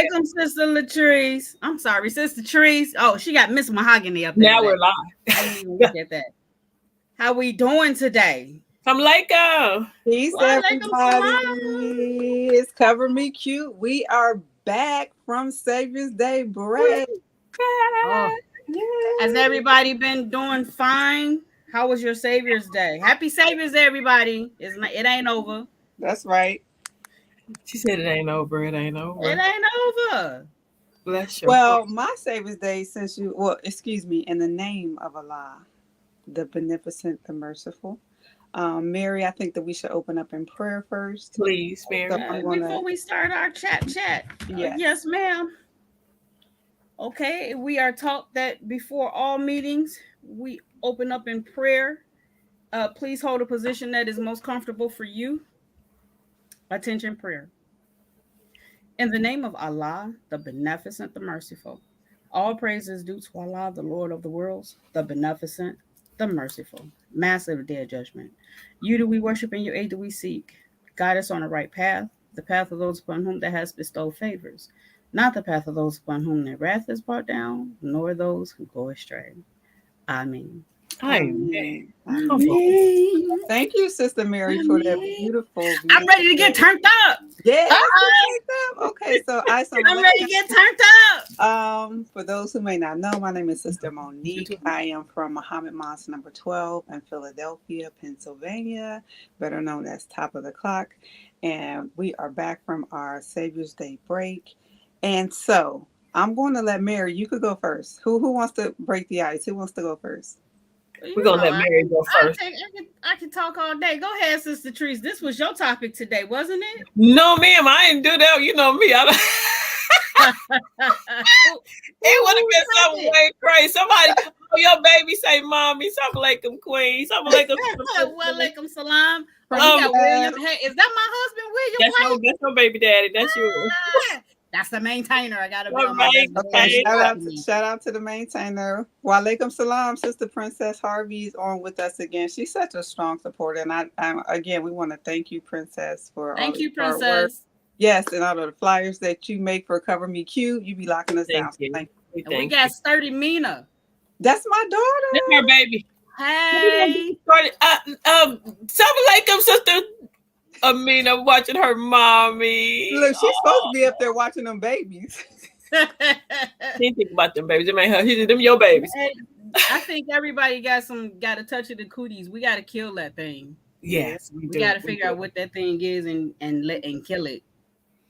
alaikum, Sister Latrice. I'm sorry, Sister Trees. Oh, she got Miss Mahogany up there. Now we're live. I didn't even look at that. How we doing today? Come Laco. Peace, everybody. It's Cover Me Cute. We are back from Savior's Day break. Oh, has everybody been doing fine? How was your Savior's Day? Happy Savior's Day, everybody. It ain't over. That's right. She said it ain't over. It ain't over. It ain't over. Bless you. Well, my Savior's Day, in the name of Allah, the Beneficent, the Merciful. Mary, I think that we should open up in prayer first. Please, Mary. Before we start our chat. Yes, ma'am. Okay, we are taught that before all meetings, we open up in prayer. Please hold a position that is most comfortable for you. Attention prayer. In the name of Allah, the Beneficent, the Merciful, all praise is due to Allah, the Lord of the worlds, the Beneficent, the Merciful, Master of the Day of Judgment. You do we worship and your aid do we seek. Guide us on the right path, the path of those upon whom thou hast bestowed favors, not the path of those upon whom their wrath is brought down, nor those who go astray. Amen. Amen. Amen. Thank you, Sister Mary, for that beautiful. I'm ready to get turned up. Yeah. Okay, so I'm ready to get turned up. For those who may not know, my name is Sister Monique. I am from Muhammad Mosque number 12 in Philadelphia, Pennsylvania, better known as Top of the Clock. And we are back from our Savior's Day break. And so I'm going to let Mary, you could go first. Who wants to break the ice? Who wants to go first? We're going to let Mary go first. I can talk all day. Go ahead, Sister Trees. This was your topic today, wasn't it? No, ma'am. I didn't do that. You know me. It would have been something way crazy. Somebody, your baby say, Mommy, Assalamu alaikum, Queen. Assalamu alaikum. Walaikum salam. William. Hey, is that my husband, William? That's your baby daddy. That's you. That's the maintainer. I gotta be on my okay, shout out to the maintainer. Walaikum salam, Sister Princess Harvey is on with us again. She's such a strong supporter, and I again we want to thank you, Princess, for thank all you, hard Princess. work. Yes, and all of the flyers that you make for Cover Me Cute, you be locking us down. Thank you. We got Sturdy Mina. That's my daughter. That's my baby. Hey. Assalamu alaikum, Sister Amina, watching her mommy. Look, she's supposed to be up there watching them babies. She didn't think about them babies. Them ain't her. Them your babies. Hey, I think everybody got a touch of the cooties. We got to kill that thing. Yes, we got to figure out what that thing is and kill it.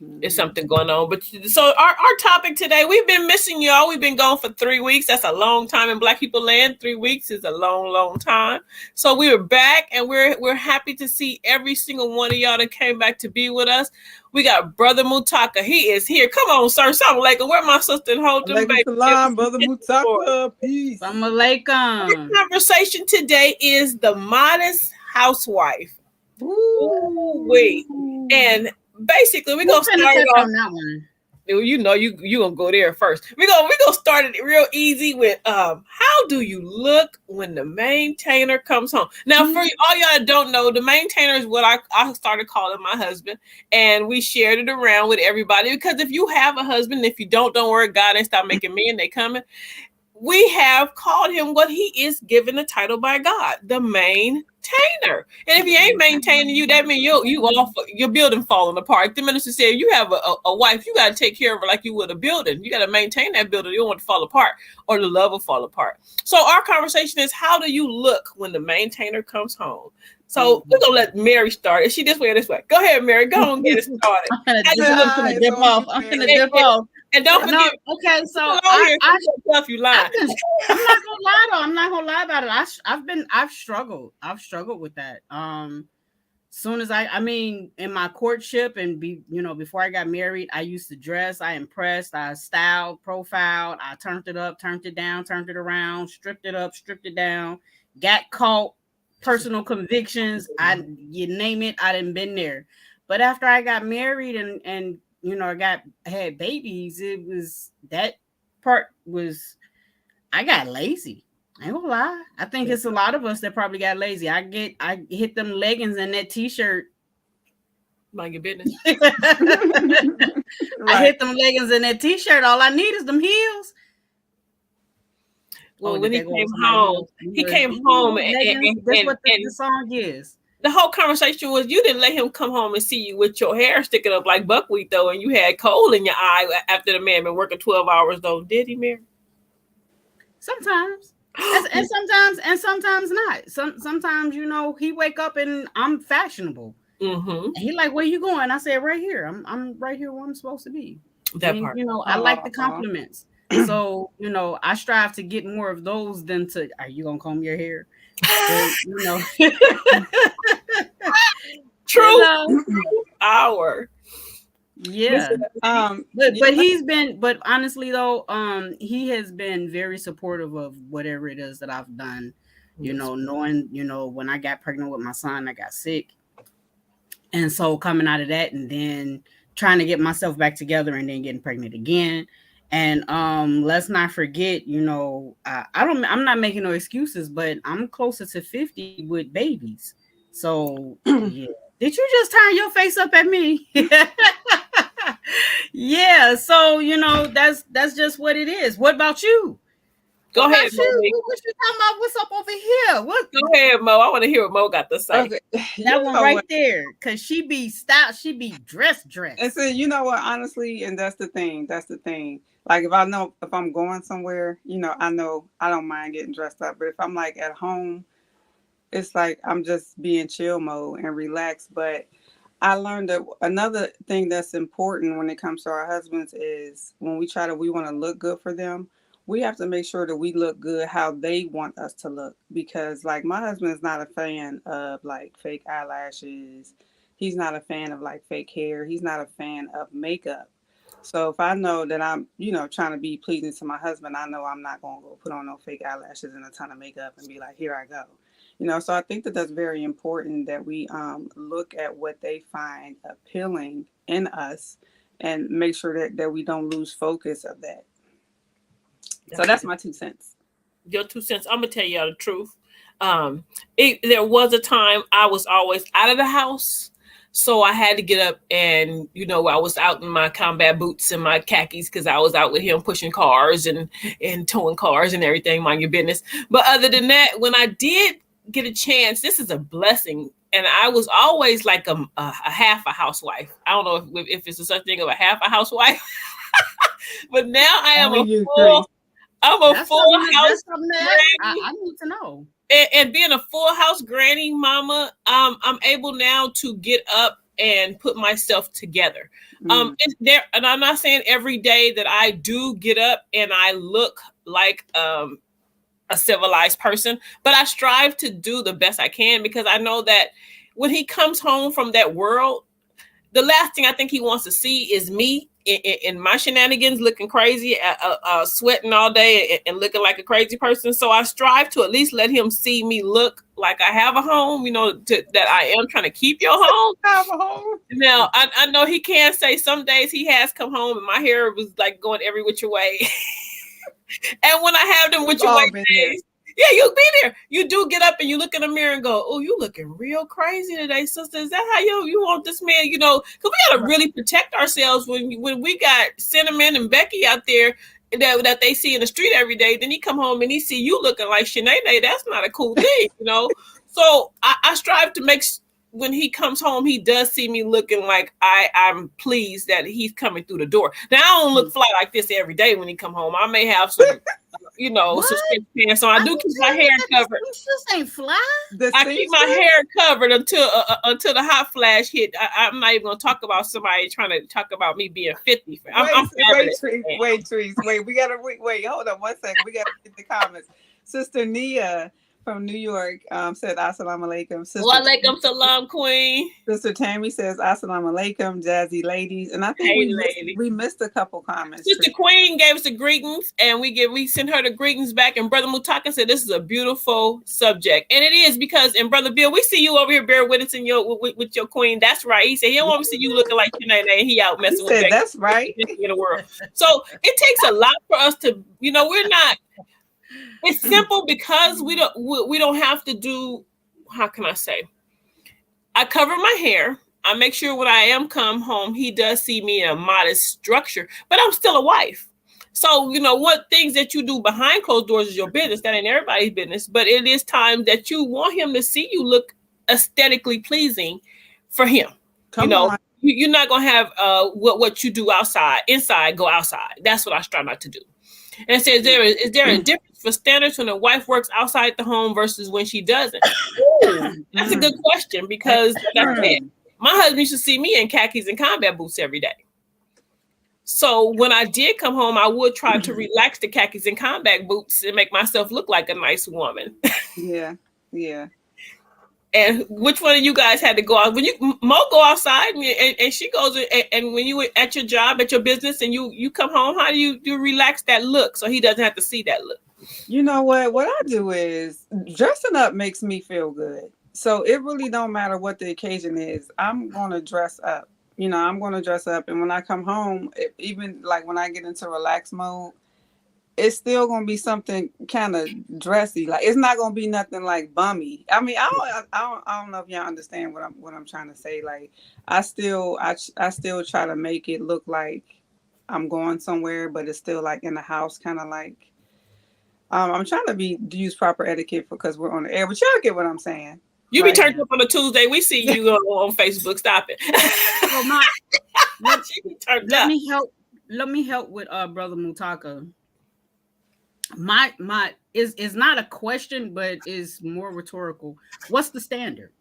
There's something going on. But so our topic today, we've been missing y'all. We've been gone for 3 weeks. That's a long time in Black people land. 3 weeks is a long time. So we were back, and we're happy to see every single one of y'all that came back to be with us. We got Brother Mutaka. He is here. Come on, sir. Assalamu alaikum. Where my sister and hold them baby? Salam, Brother Mutaka. Peace. Assalamu alaikum. Our conversation today is the Modest Housewife. Ooh, wait. And basically, we're gonna start off on that one. You know, you gonna go there first. We're gonna start it real easy with how do you look when the maintainer comes home? Now, for all y'all that don't know, the maintainer is what I started calling my husband, and we shared it around with everybody because if you have a husband, if you don't worry, God ain't stop making men, they coming. We have called him what he is given the title by God, the maintainer. And if he ain't maintaining you, that means your building falling apart. The minister said, you have a wife, you got to take care of her like you would a building. You got to maintain that building. You don't want it to fall apart or the love will fall apart. So our conversation is, how do you look when the maintainer comes home? So we're going to let Mary start. Is she this way or this way? Go ahead, Mary. Go and get it started. I'm going to dip off. And don't forget. No, okay, so I'm not gonna lie though. I'm not gonna lie about it. I've struggled. I've struggled with that. Soon as I mean, in my courtship and before I got married, I used to dress. I impressed. I styled, profiled. I turned it up, turned it down, turned it around, stripped it up, stripped it down. Got caught. Personal convictions. You name it. I didn't been there. But after I got married and I had babies, it was that part was I got lazy. I ain't gonna lie. I think it's a lot of us that probably got lazy. I hit them leggings and that t-shirt Mind your business. I hit them leggings and that t-shirt. All I need is them heels. Well, when he came home, and that's what the song is. The whole conversation was you didn't let him come home and see you with your hair sticking up like buckwheat, though, and you had coal in your eye after the man been working 12 hours, though. Did he, Mary? Sometimes. and sometimes not. Sometimes, he wake up and I'm fashionable. Mm-hmm. And he like, where you going? I said, right here. I'm right here where I'm supposed to be. That part. I like the compliments. So, I strive to get more of those than to, are you going to comb your hair? True hour. Yeah. But honestly though, he has been very supportive of whatever it is that I've done. Knowing, when I got pregnant with my son, I got sick. And so coming out of that and then trying to get myself back together and then getting pregnant again. And let's not forget, I'm not making no excuses, but I'm closer to 50 with babies. So yeah. Did you just turn your face up at me? Yeah, so that's just what it is. What about you? Go ahead, Mo. What you talking about? What's up over here? What? Go ahead, Mo. I want to hear what Mo got to say. Okay. That one right there, because she be styled, she be dressed. And so you know what, honestly, and that's the thing. Like if I'm going somewhere, I know I don't mind getting dressed up. But if I'm like at home, it's like I'm just being chill mode and relaxed. But I learned that another thing that's important when it comes to our husbands is when we want to look good for them, we have to make sure that we look good how they want us to look. Because like my husband is not a fan of like fake eyelashes. He's not a fan of like fake hair. He's not a fan of makeup. So if I know that I'm, trying to be pleasing to my husband, I know I'm not going to go put on no fake eyelashes and a ton of makeup and be like, here I go. So I think that that's very important that we look at what they find appealing in us and make sure that we don't lose focus of that. So that's my 2 cents. Your 2 cents. I'm going to tell y'all the truth. There was a time I was always out of the house. So I had to get up and, I was out in my combat boots and my khakis because I was out with him pushing cars and towing cars and everything, mind your business. But other than that, when I did get a chance, this is a blessing. And I was always like a half a housewife. I don't know if it's a such thing of a half a housewife, but now I am a full house. I need to know. And being a full house granny mama, I'm able now to get up and put myself together. And I'm not saying every day that I do get up and I look like a civilized person, but I strive to do the best I can because I know that when he comes home from that world, the last thing I think he wants to see is me in my shenanigans, looking crazy, sweating all day and looking like a crazy person. So I strive to at least let him see me look like I have a home, that I am trying to keep your home. Have a home. Now, I know he can say some days he has come home and my hair was like going every which way. And when I have them which way days, yeah, you'll be there. You do get up and you look in the mirror and go, oh, you looking real crazy today, sister. Is that how you want this man? Because we got to really protect ourselves when we got Cinnamon and Becky out there that they see in the street every day. Then he come home and he see you looking like Sinead. That's not a cool thing, So I strive to make when he comes home, he does see me looking like I'm pleased that he's coming through the door. Now, I don't look fly like this every day when he come home. I may have some, some pants on. I do keep my hair covered. You just ain't fly. I keep my hair covered until the hot flash hit. I'm not even going to talk about somebody trying to talk about me being 50. Wait, Trees. We got to wait. Hold on 1 second. We got to get the comments. Sister Nia from New York said assalamu alaikum. Wa alaikum salam, queen. Sister Tammy says assalamu alaikum, jazzy ladies. And I think we missed a couple comments. Sister Queen gave us the greetings and we sent her the greetings back. And Brother Mutaka said this is a beautiful subject. And it is because, and Brother Bill, we see you over here bear witness with your queen. That's right. He said he don't want to see you looking like Sinead and he out messing with Becky. That's right. In the world. So it takes a lot for us to, we're not. It's simple because we don't have to do, how can I say? I cover my hair I make sure when I am come home, he does see me in a modest structure, but I'm still a wife. So, what things that you do behind closed doors is your business. That ain't everybody's business, but it is time that you want him to see you look aesthetically pleasing for him. Come on. You're not going to have what you do inside go outside. That's what I try not to do. And it says, is there a difference for standards when a wife works outside the home versus when she doesn't? Ooh, that's a good question because like I said, my husband used to see me in khakis and combat boots every day. So when I did come home, I would try to relax the khakis and combat boots and make myself look like a nice woman. Yeah. And which one of you guys had to go out? When Mo go outside and she goes and when you at your job, at your business, and you come home, how do you relax that look so he doesn't have to see that look? You know what? What I do is dressing up makes me feel good. So it really don't matter what the occasion is. I'm going to dress up. I'm going to dress up. And when I come home, even like when I get into relax mode, it's still going to be something kind of dressy. Like it's not going to be nothing like bummy. I mean, I don't know if y'all understand what I'm trying to say. Like I still try to make it look like I'm going somewhere, but it's still like in the house, kind of like I'm trying to use proper etiquette because we're on the air, but y'all get what I'm saying. You be turned up on a Tuesday. We see you on Facebook. Stop it. Well, let me help with Brother Mutaka. My is not a question, but is more rhetorical. What's the standard?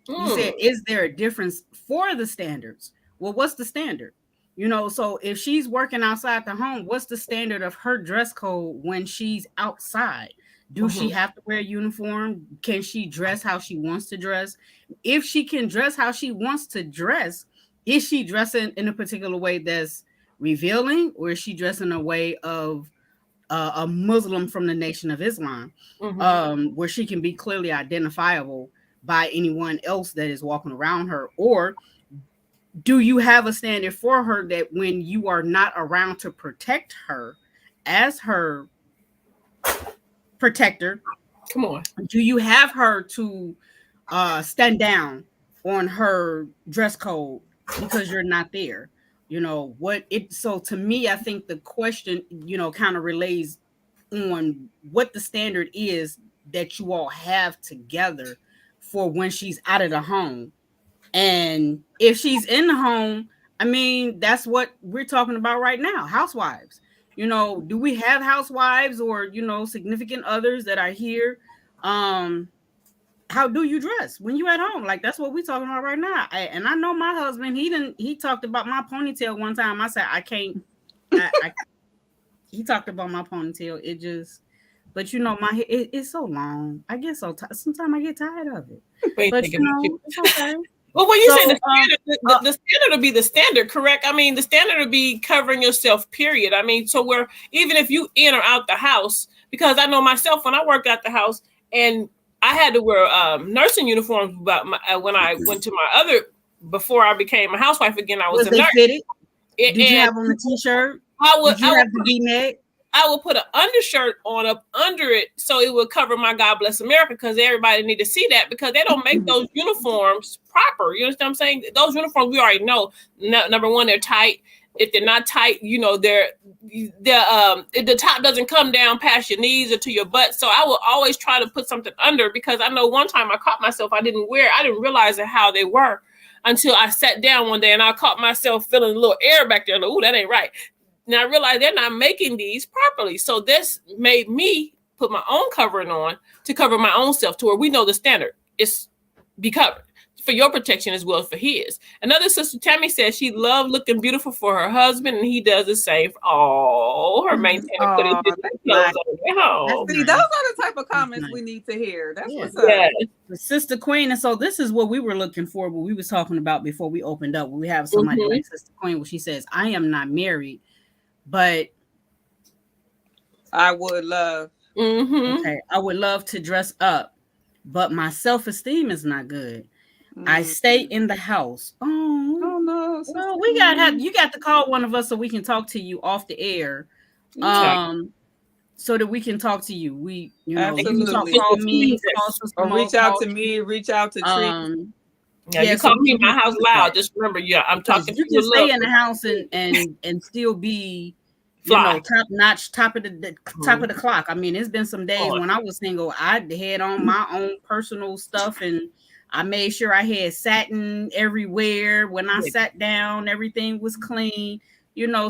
You said, is there a difference for the standards? Well, what's the standard? So if she's working outside the home, what's the standard of her dress code when she's outside? Do she have to wear a uniform? Can she dress how she wants to dress? If she can dress how she wants to dress, is she dressing in a particular way that's revealing, or is she dressing in a way of a Muslim from the Nation of Islam, where she can be clearly identifiable by anyone else that is walking around her? Or do you have a standard for her that when you are not around to protect her as her protector, come on, do you have her to stand down on her dress code because you're not there? So to me, I think the question, kind of relays on what the standard is that you all have together for when she's out of the home. And if she's in the home, I mean, that's what we're talking about right now. Housewives. Do we have housewives or, significant others that are here? How do you dress when you at home? Like, that's what we're talking about right now. And I know my husband, he talked about my ponytail one time. I said, I can't, he talked about my ponytail. It just, but it's so long. I get so tired. Sometimes I get tired of it. But it's okay. Well, when you say the standard, the standard will be the standard, correct? I mean, the standard will be covering yourself, period. I mean, so where even if you in or out the house, because I know myself when I worked out the house and I had to wear nursing uniforms when I went to my before I became a housewife again, I was a nurse. Fitted? Did you have on a t-shirt? Did you have the V-neck? I would put an undershirt on up under it so it would cover my God Bless America, because everybody need to see that, because they don't make those uniforms proper. You understand what I'm saying? Those uniforms, we already know. Number one, they're tight. If they're not tight, the top doesn't come down past your knees or to your butt. So I will always try to put something under, because I know one time I caught myself, I didn't realize how they were until I sat down one day and I caught myself feeling a little air back there. Like, ooh, that ain't right. And I realized they're not making these properly. So this made me put my own covering on to cover my own self, to where we know the standard is be covered for your protection as well as for his. Another sister, Tammy, says she loved looking beautiful for her husband, and he does the same. Her maintainer put his clothes on. See, those are the type of comments we need to hear. That's what's up. Yeah. Sister Queen, and so this is what we were looking for, what we was talking about before we opened up. We have somebody like Sister Queen, where she says, I am not married, but I would love. Okay, I would love to dress up, but my self-esteem is not good. I stay in the house. Oh no! Well, you got to call one of us so we can talk to you off the air, so that we can talk to you. You can call me, or reach out to me, reach out to Tree. Yeah, you call me in my house loud. Just remember, I'm talking. You can stay in the house and still be, top notch, top of the clock. I mean, it's been some days when I was single, I had on my own personal stuff, and I made sure I had satin everywhere. When I sat down, everything was clean.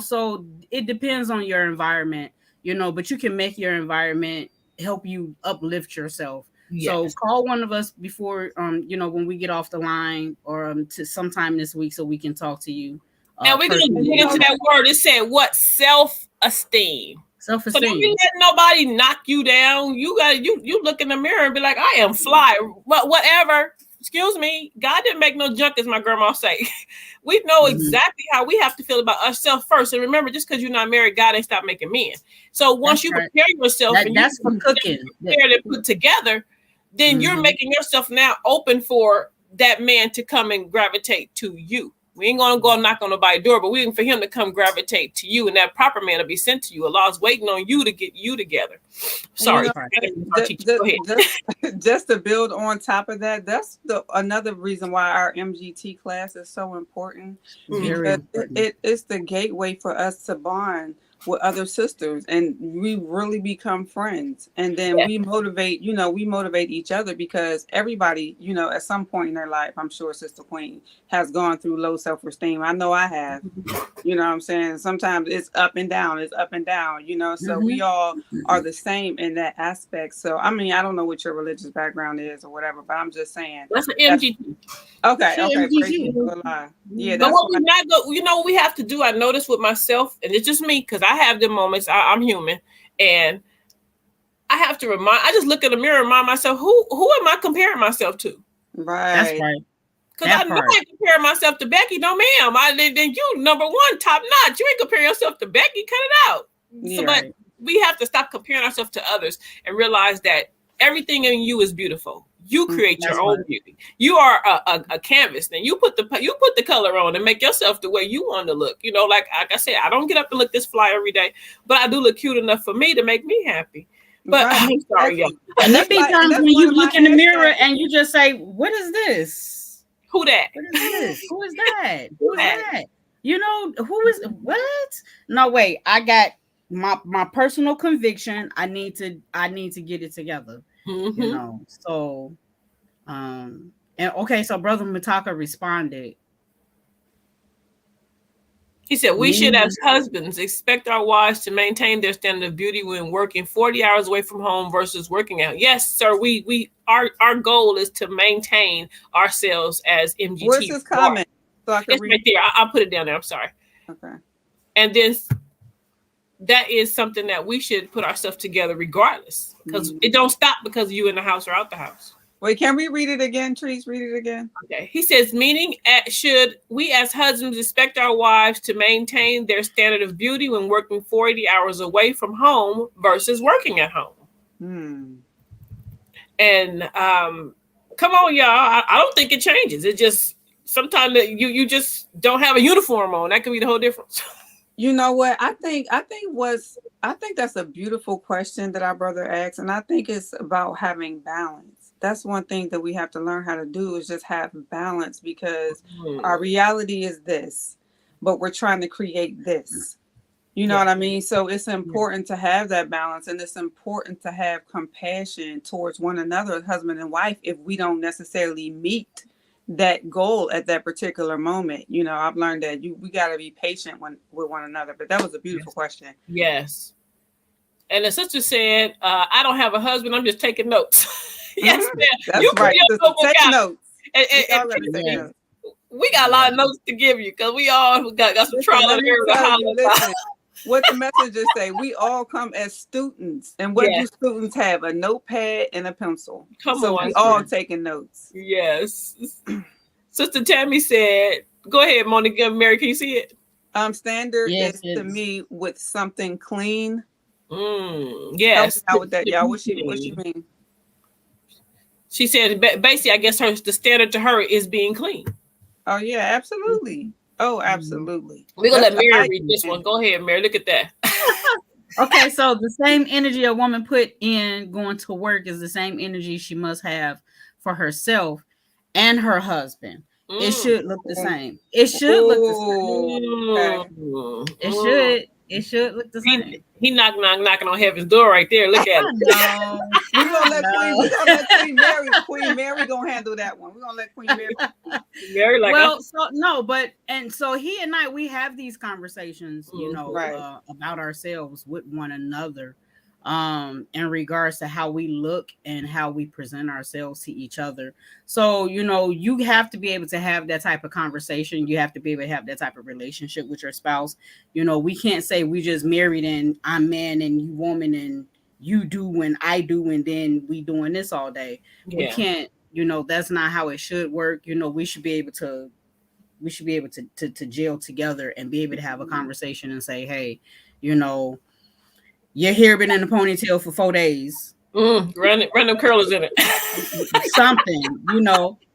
So it depends on your environment. But you can make your environment help you uplift yourself. Yes. So call one of us before, when we get off the line, or to sometime this week, so we can talk to you. And we're gonna get into that word. It said what? Self-esteem. Self-esteem. So don't you let nobody knock you down. You look in the mirror and be like, I am fly. But whatever. Excuse me. God didn't make no junk, as my grandma say. We know exactly how we have to feel about ourselves first. And remember, just because you're not married, God ain't stop making men. So once you prepare yourself, and that's for cooking, prepared and put together, then you're making yourself now open for that man to come and gravitate to you. We ain't gonna go knock on nobody's door, but we're waiting for him to come gravitate to you, and that proper man will be sent to you. Allah's waiting on you to get you together. Sorry. Just to build on top of that, that's another reason why our MGT class is so important. Because it's the gateway for us to bond with other sisters, and we really become friends, and then we motivate each other, because everybody, at some point in their life, I'm sure Sister Queen has gone through low self-esteem. I know I have. You know what I'm saying? Sometimes it's up and down, so we all are the same in that aspect. So I mean, I don't know what your religious background is or whatever, but I'm just saying that's an MGT. Okay. Yeah, but what what we have to do, I notice with myself, and it's just me, because I have the moments, I'm human, and I have to I just look in the mirror and remind myself, who am I comparing myself to? Right. That's right. Because I know I compare myself to Becky. No, ma'am. Then you number one, top notch. You ain't comparing yourself to Becky. Cut it out. Yeah, but we have to stop comparing ourselves to others and realize that everything in you is beautiful. You create your own beauty. You are a canvas. Then you put the color on and make yourself the way you want to look. Like I said, I don't get up and look this fly every day, but I do look cute enough for me to make me happy. But I'm sorry, y'all. And there be times when you look in the mirror and you just say, "What is this? Who that? What is this? Who is that? Who is that? Who is what? No, wait. I got my personal conviction. I need to get it together. So and okay, so Brother Mataka responded. He said, we should, as husbands, expect our wives to maintain their standard of beauty when working 40 hours away from home versus working out. Yes, sir. Our goal is to maintain ourselves as MGT. Where's his comment? So it's right there. I'll put it down there. I'm sorry. Okay. And then that is something that we should put ourselves together regardless, because it don't stop because you in the house or out the house. Wait, can we read it again, Trees? Read it again. Okay. He says, meaning should we as husbands expect our wives to maintain their standard of beauty when working 40 hours away from home versus working at home? And come on, y'all. I don't think it changes. It just sometimes you just don't have a uniform on. That could be the whole difference. You know what? I think that's a beautiful question that our brother asked, and I think it's about having balance. That's one thing that we have to learn how to do, is just have balance, because our reality is this, but we're trying to create this. You know what I mean? So it's important to have that balance, and it's important to have compassion towards one another, husband and wife, if we don't necessarily meet that goal at that particular moment. I've learned that we got to be patient with one another. But that was a beautiful question. Yes. And the sister said, I don't have a husband. I'm just taking notes. Yes, ma'am. That's right. Take notes. And we got a lot of notes to give you, because we all got some trial and error. What the messages say, we all come as students. And what do students have? A notepad and a pencil. We all taking notes. Yes. Sister Tammy said, go ahead, Monica. Mary, can you see it? Standard is to me with something clean. Yes. How with that, y'all? What she mean? She said, basically, I guess the standard to her is being clean. Oh, yeah, absolutely. Oh, absolutely. We're going to let Mary read this one. Go ahead, Mary. Look at that. Okay, so the same energy a woman put in going to work is the same energy she must have for herself. and her husband. It should look the same. It should look the same. It should look the same. He knocking on heaven's door right there. Look at it. No, we're gonna let Queen Mary gonna handle that one. We're gonna let Queen Mary. So he and I, we have these conversations, about ourselves with one another, in regards to how we look and how we present ourselves to each other. So, you have to be able to have that type of conversation. You have to be able to have that type of relationship with your spouse. We can't say we just married and I'm man and you woman and you do and I do and then we doing this all day. Yeah. We can't, that's not how it should work. We should be able to gel together and be able to have a conversation and say, hey, your hair been in a ponytail for 4 days. Run them curlers in it. Something,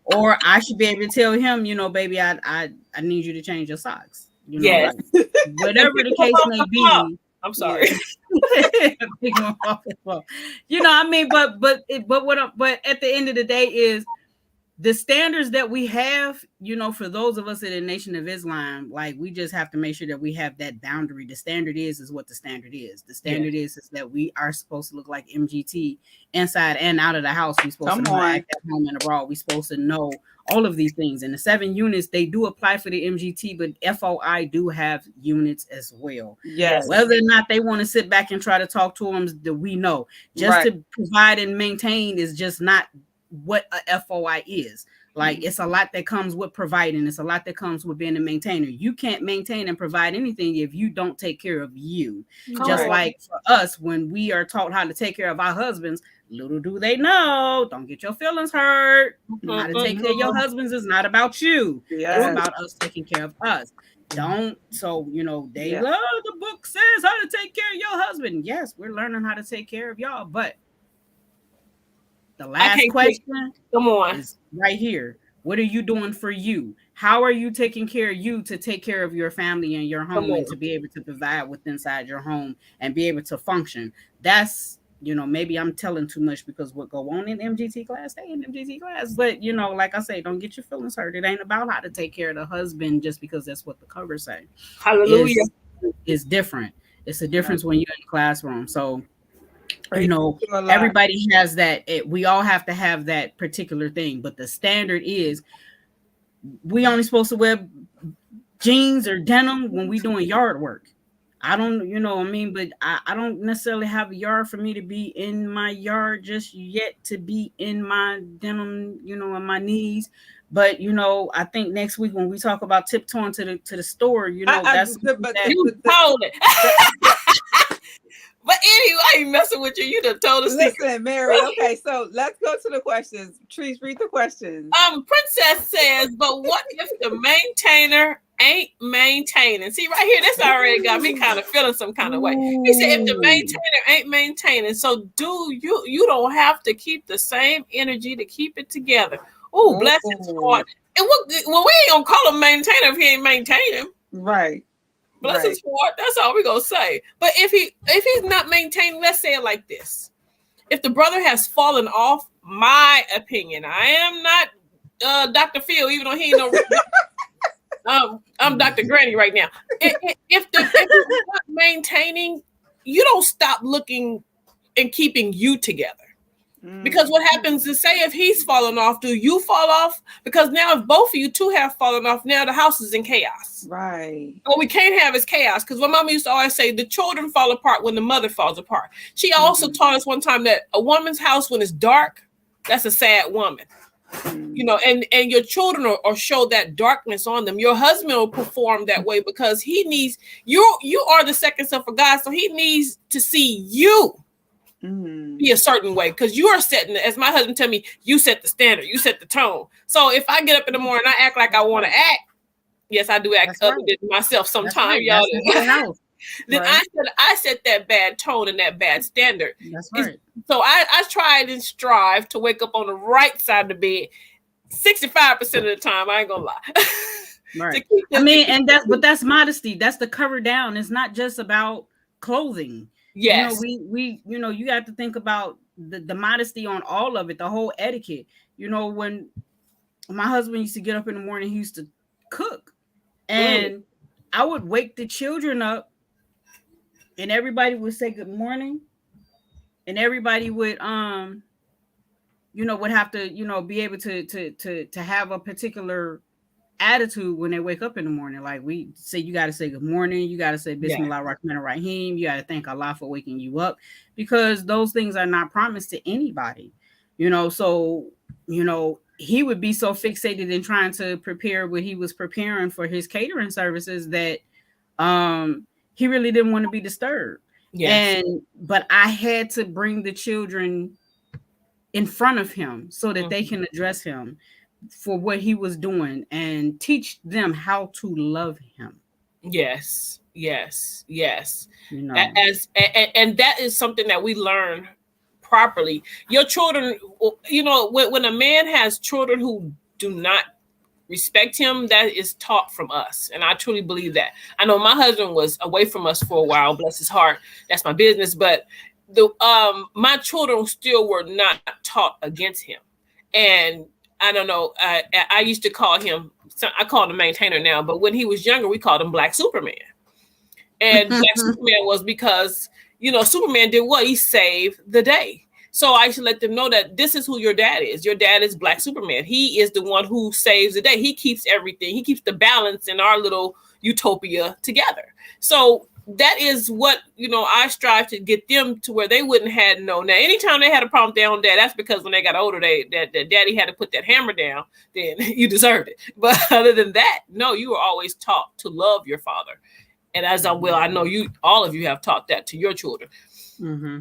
or I should be able to tell him, baby, I need you to change your socks. Yes. Whatever the case may be. I'm sorry. But at the end of the day is the standards that we have, for those of us in the Nation of Islam, like we just have to make sure that we have that boundary. The standard is what the standard is. The standard is that we are supposed to look like MGT inside and out of the house. We're supposed to know at home and abroad. We're supposed to know all of these things. And the 7 units, they do apply for the MGT, but FOI do have units as well. Yes. Whether or not they want to sit back and try to talk to them, that we know. Just to provide and maintain is just not what a FOI is. Like it's a lot that comes with providing. It's a lot that comes with being a maintainer. You can't maintain and provide anything if you don't take care of you. Just like for us, when we are taught how to take care of our husbands, little do they know, don't get your feelings hurt. How to take care of your husbands is not about you. It's about us taking care of us. They love the book says how to take care of your husband. Yes, we're learning how to take care of y'all, but the last question is right here. What are you doing for you? How are you taking care of you to take care of your family and your home and to be able to provide within inside your home and be able to function? That's, maybe I'm telling too much because what go on in MGT class, stay in MGT class. But, like I say, don't get your feelings hurt. It ain't about how to take care of the husband just because that's what the covers say. Hallelujah. It's different. It's a difference when you're in the classroom. So, everybody has that. We all have to have that particular thing, but the standard is we only supposed to wear jeans or denim when we doing yard work. I don't, but I don't necessarily have a yard for me to be in my yard just yet to be in my denim, on my knees. But I think next week when we talk about tiptoeing to the store, you told it. But anyway, I ain't messing with you. You done told us. Listen, Mary. Okay, so let's go to the questions. Trees, read the questions. Princess says, but what if the maintainer ain't maintaining? See, right here, this already got me kind of feeling some kind of way. He said, if the maintainer ain't maintaining, so you don't have to keep the same energy to keep it together. Oh, bless his heart. And we ain't gonna call him maintainer if he ain't maintaining. Right. Bless his heart. That's all we're gonna say. But if he's not maintaining, let's say it like this: if the brother has fallen off, my opinion, I am not Dr. Phil, even though he ain't no. I'm Dr. Granny right now. If he's not maintaining, you don't stop looking and keeping you together. Because what happens is, say if he's fallen off, do you fall off? Because now if both of you two have fallen off, now the house is in chaos. Right. What we can't have is chaos. Because my mama used to always say the children fall apart when the mother falls apart. She also taught us one time that a woman's house when it's dark, that's a sad woman. And your children will show that darkness on them. Your husband will perform that way because he needs you are the second son for God, so he needs to see you be a certain way, because you are setting, as my husband tell me, you set the standard, you set the tone. So if I get up in the morning and I act like I want to act, yes, I do act other than myself sometimes, y'all. Then I set that bad tone and that bad standard. That's right. So I try and strive to wake up on the right side of the bed 65% of the time. I ain't gonna lie. Right. That's modesty. That's the cover down. It's not just about clothing. Yes. You have to think about the modesty on all of it, the whole etiquette. When my husband used to get up in the morning, he used to cook. And I would wake the children up and everybody would say good morning. And everybody would would have to, be able to have a particular attitude when they wake up in the morning. Like we say, you got to say good morning. You got to say Bismillah Rahman Rahim. You got to thank Allah for waking you up, because those things are not promised to anybody, So, he would be so fixated in trying to prepare what he was preparing for his catering services that he really didn't want to be disturbed. Yes. But I had to bring the children in front of him so that they can address him for what he was doing and teach them how to love him. Yes. And that is something that we learn properly. Your children, when a man has children who do not respect him, that is taught from us. And I truly believe that. I know my husband was away from us for a while, bless his heart. That's my business. But my children still were not taught against him. And I don't know, I used to call him, I call him maintainer now, but when he was younger, we called him Black Superman. And Black Superman was because, Superman did what? He saved the day. So I should let them know that this is who your dad is. Your dad is Black Superman. He is the one who saves the day. He keeps everything. He keeps the balance in our little utopia together. So that is what, I strive to get them to where they wouldn't have no. Now, anytime they had a problem with their own dad, that's because when they got older, that daddy had to put that hammer down, then you deserved it. But other than that, no, you were always taught to love your father. And as I know all of you have taught that to your children. Mm-hmm.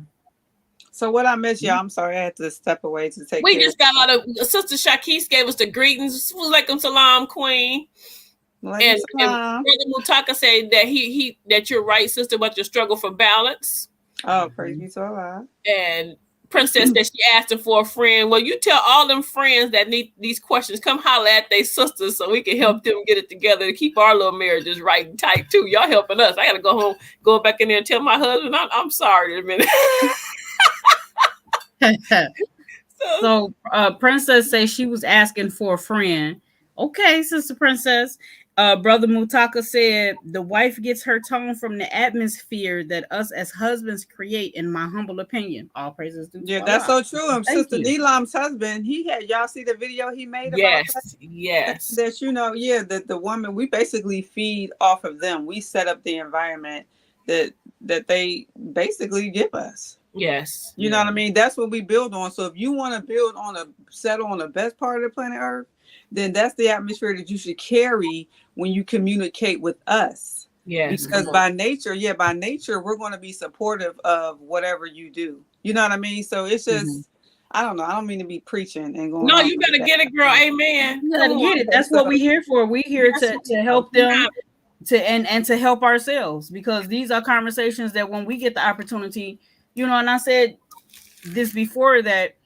So what I missed, y'all, I'm sorry, I had to step away to take We just got a lot of, Sister Shakis gave us the greetings. Walaikum salam, Queen. And Brother Mutaka said that that you're right, sister, about your struggle for balance. Oh, praise be to Allah. And Princess that she asked her for a friend. Well, you tell all them friends that need these questions, come holler at their sisters so we can help them get it together to keep our little marriages right and tight too. Y'all helping us. I gotta go home, go back in there and tell my husband I'm sorry in a minute. So Princess says she was asking for a friend. Okay, Sister Princess. Brother Mutaka said the wife gets her tone from the atmosphere that us as husbands create, in my humble opinion. All praises due to Allah. That's so true. Sister Neelam's husband, he had, y'all see the video he made about that? Yes. That the woman, we basically feed off of them. We set up the environment that they basically give us. Yes. You know what I mean? That's what we build on. So if you want to settle on the best part of the planet Earth, then that's the atmosphere that you should carry when you communicate with us. Yes. Because by nature, we're going to be supportive of whatever you do. You know what I mean? So it's just, I don't know. I don't mean to be preaching and going. No, you gotta get it, girl. Amen. You gotta get it. That's what we're here for. We're here to help them and to help ourselves, because these are conversations that when we get the opportunity, and I said this before, that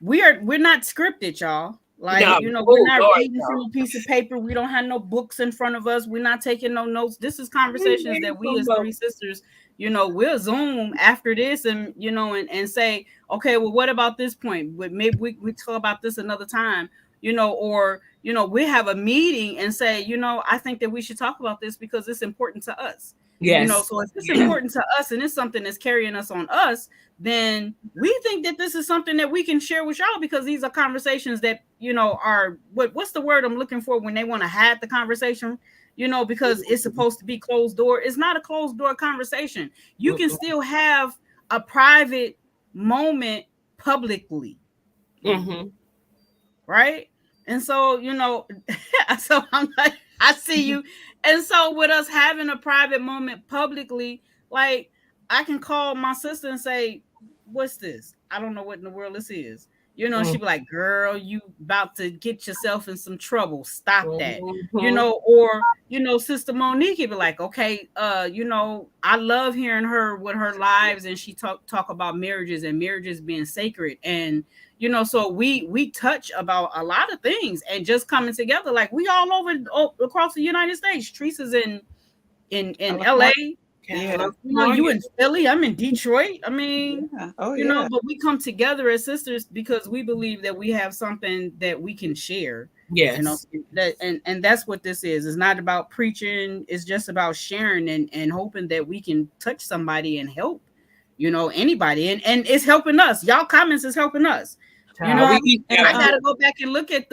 we're not scripted, y'all. Like, we're not reading from a piece of paper. We don't have no books in front of us. We're not taking no notes. This is conversations that we as three sisters, we'll Zoom after this and, and say, okay, well, what about this point? Maybe we talk about this another time, or, we have a meeting and say, I think that we should talk about this because it's important to us. Yes. So if it's important to us and it's something that's carrying us on us, then we think that this is something that we can share with y'all, because these are conversations that, are what's the word I'm looking for when they want to have the conversation, because it's supposed to be closed door. It's not a closed door conversation. You can still have a private moment publicly. Mm-hmm. Right. And so, so I'm like, I see you. And so with us having a private moment publicly, like, I can call my sister and say, what's this? I don't know what in the world this is. She'd be like, girl, you about to get yourself in some trouble. Stop that. Or, Sister Monique would be like, okay, I love hearing her with her lives, and she talk about marriages and marriages being sacred. And, so we touch about a lot of things, and just coming together, like we all over across the United States. Teresa's in LA. Yeah. You in Philly, I'm in Detroit. I mean, but we come together as sisters because we believe that we have something that we can share. Yes. You know, and that's what this is. It's not about preaching. It's just about sharing and hoping that we can touch somebody and help, you know, anybody. And it's helping us. Y'all comments is helping us. You know, and I gotta go back and look at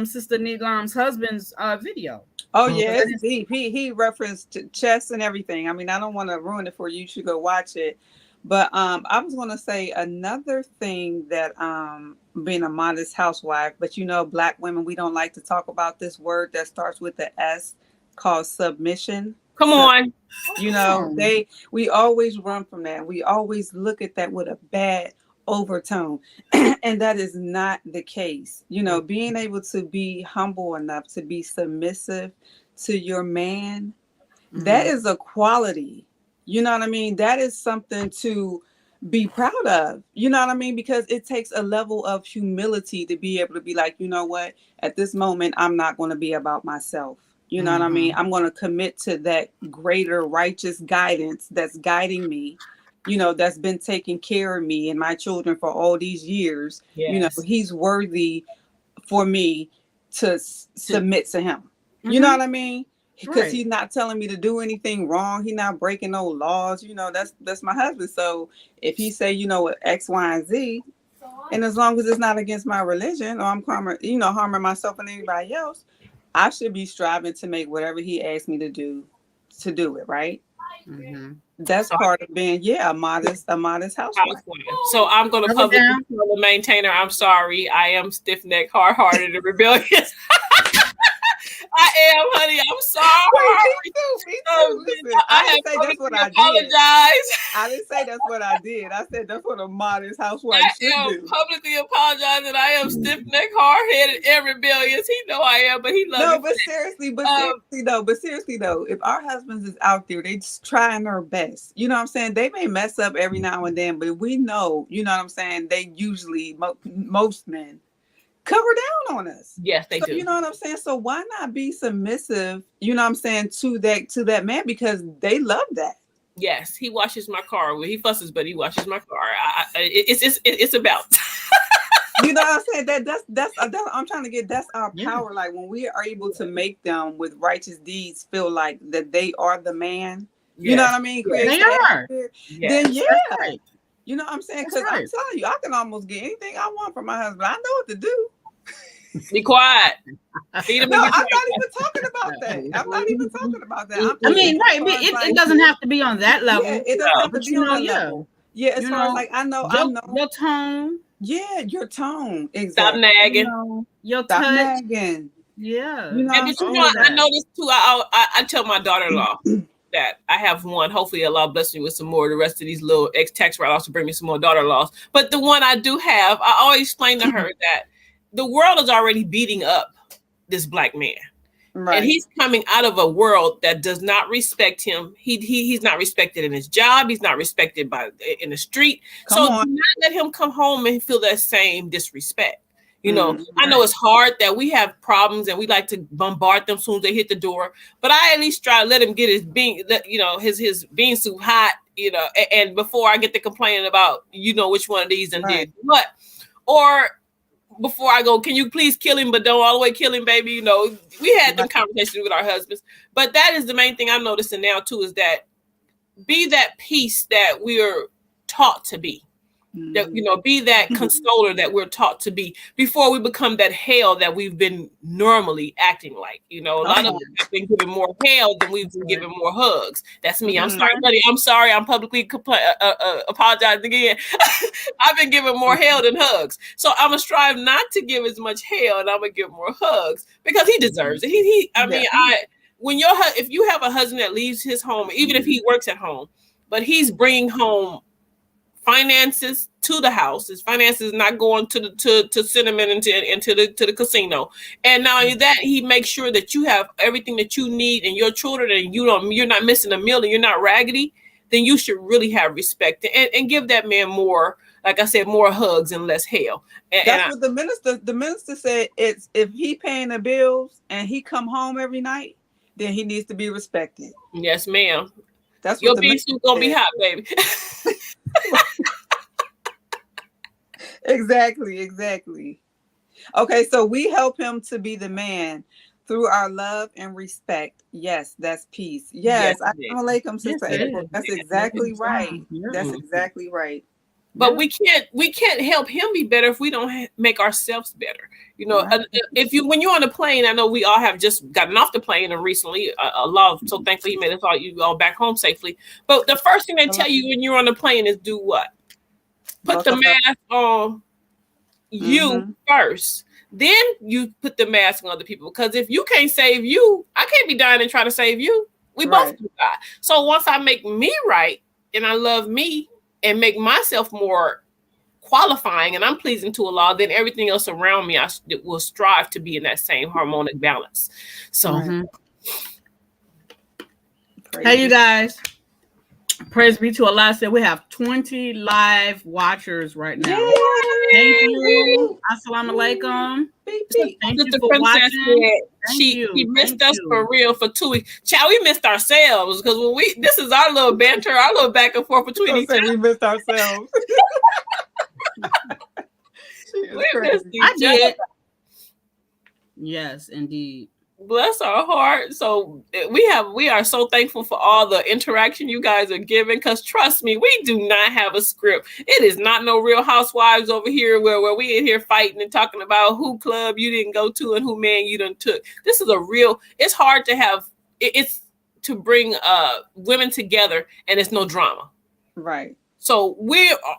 Sister Needlam's husband's video. Oh yeah, it's deep. He referenced chess and everything. I mean, I don't want to ruin it for you. You should go watch it. But I was going to say another thing that being a modest housewife, but you know, Black women, we don't like to talk about this word that starts with the S called submission. Come on. You know, we always run from that. We always look at that with a bad overtone. And that is not the case. You know, being able to be humble enough to be submissive to your man, that is a quality. You know what I mean? That is something to be proud of. You know what I mean? Because it takes a level of humility to be able to be like, you know what? At this moment, I'm not going to be about myself. You know what I mean? I'm going to commit to that greater righteous guidance that's guiding me, you know, that's been taking care of me and my children for all these years. Yes. You know, he's worthy for me to submit to him. You know what I mean? Because he's not telling me to do anything wrong. He's not breaking no laws. You know, that's my husband. So if he say, you know, X, Y, and Z, and as long as it's not against my religion or I'm harming myself and anybody else, I should be striving to make whatever he asks me to do it, right? That's part of being, a modest housewife. So I'm going to publicly tell the maintainer, I'm sorry. I am stiff-necked, hard-hearted, and rebellious. I am, honey. I'm sorry. Me too. Listen, I didn't say that's what I did. I didn't say that's what I did. I said that's what a modest housewife should do. I am publicly apologizing. I am stiff-necked, hard-headed, and rebellious. He know I am, but he loves me. No, but seriously though, if our husbands is out there, they just trying their best. You know what I'm saying? They may mess up every now and then, but we know, you know what I'm saying? They usually, most men, cover down on us. Yes, they do. You know what I'm saying? So why not be submissive, you know what I'm saying, to that man, because they love that. Yes, he washes my car. Well, he fusses, but he washes my car. It's about. You know what I'm saying? That's I'm trying to get, that's our power. Like when we are able to make them with righteous deeds feel like that they are the man. You know what I mean? They are. Then right. You know what I'm saying? Because I'm telling you, I can almost get anything I want from my husband. I know what to do. Be quiet. No, I'm not even talking about that. I mean, right. It doesn't have to be on that level. Yeah, it doesn't have to be on that level. Yeah, as far as like, I know. Your tone. Yeah, your tone. Exactly. Stop nagging. Your touch. Stop nagging. Yeah. You know, I know this too. I tell my daughter-in-law that I have one. Hopefully Allah bless me with some more. The rest of these little tax write-offs to bring me some more daughter-in-laws. But the one I do have, I always explain to her that the world is already beating up this black man. Right. And he's coming out of a world that does not respect him. He's not respected in his job. He's not respected in the street. Do not let him come home and feel that same disrespect. You know, I know it's hard that we have problems and we like to bombard them as soon as they hit the door. But I at least try to let him get his his bean soup hot, you know, and before I get to complaining about, you know, which one of these and did what. Or before I go, can you please kill him, but don't all the way kill him, baby? You know, we had them conversations with our husbands. But that is the main thing I'm noticing now, too, is that be that peace that we're taught to be. That, you know, be that consoler that we're taught to be before we become that hell that we've been normally acting like. You know, a lot of us have been given more hell than we've been given more hugs. That's me. I'm sorry, buddy. I'm sorry. I'm publicly apologizing again. I've been given more hell than hugs. So I'm going to strive not to give as much hell, and I'm going to give more hugs because he deserves it. If you have a husband that leaves his home, even if he works at home, but he's bringing home finances to the house. His finances not going to cinnamon and to the casino. And not only that, he makes sure that you have everything that you need and your children, and you're not missing a meal and you're not raggedy. Then you should really have respect and give that man more, like I said, more hugs and less hell. That's what the minister said. It's if he paying the bills and he come home every night, then he needs to be respected. Yes, ma'am. That's your beef soup gonna be hot, baby. Exactly. Okay, so we help him to be the man through our love and respect. Yes, that's peace. Yes, Yes, it is. assalamu alaikum, Yes, Sister it April. is. That's Yes, exactly right. Yeah. That's mm. exactly right. But Yeah. we can't help him be better if we don't make ourselves better. You know, Right. if you when you're on the plane, I know we all have just gotten off the plane and recently, Allah, so thankfully He made us all you all back home safely. But the first thing they tell you when you're on the plane is do what? Put the Buckle up. mask on you Mm-hmm. first. Then you put the mask on other people. Because if you can't save you, I can't be dying and try to save you. We both Right. do die. So once I make me right and I love me and make myself more qualifying and I'm pleasing to Allah, then everything else around me will strive to be in that same harmonic balance. So Right. Mhm. Praise Hey, you be- guys. Praise be to Allah. Said we have 20 live watchers right now. Thank you. Assalamu alaikum. Beep, beep. Thank you Sister for Princess watching. said Thank she you. missed Thank us you. for real for 2 weeks. Child, we missed ourselves because this is our little banter, our little back and forth between Don't each say other. we missed ourselves. She is We missed crazy. I each other. did. Yes, indeed. Bless our heart. So we are so thankful for all the interaction you guys are giving. Because trust me, we do not have a script. It is not no Real Housewives over here where we in here fighting and talking about who club you didn't go to and who man you done took. This is a real. It's hard to have. It's to bring women together and it's no drama. Right. So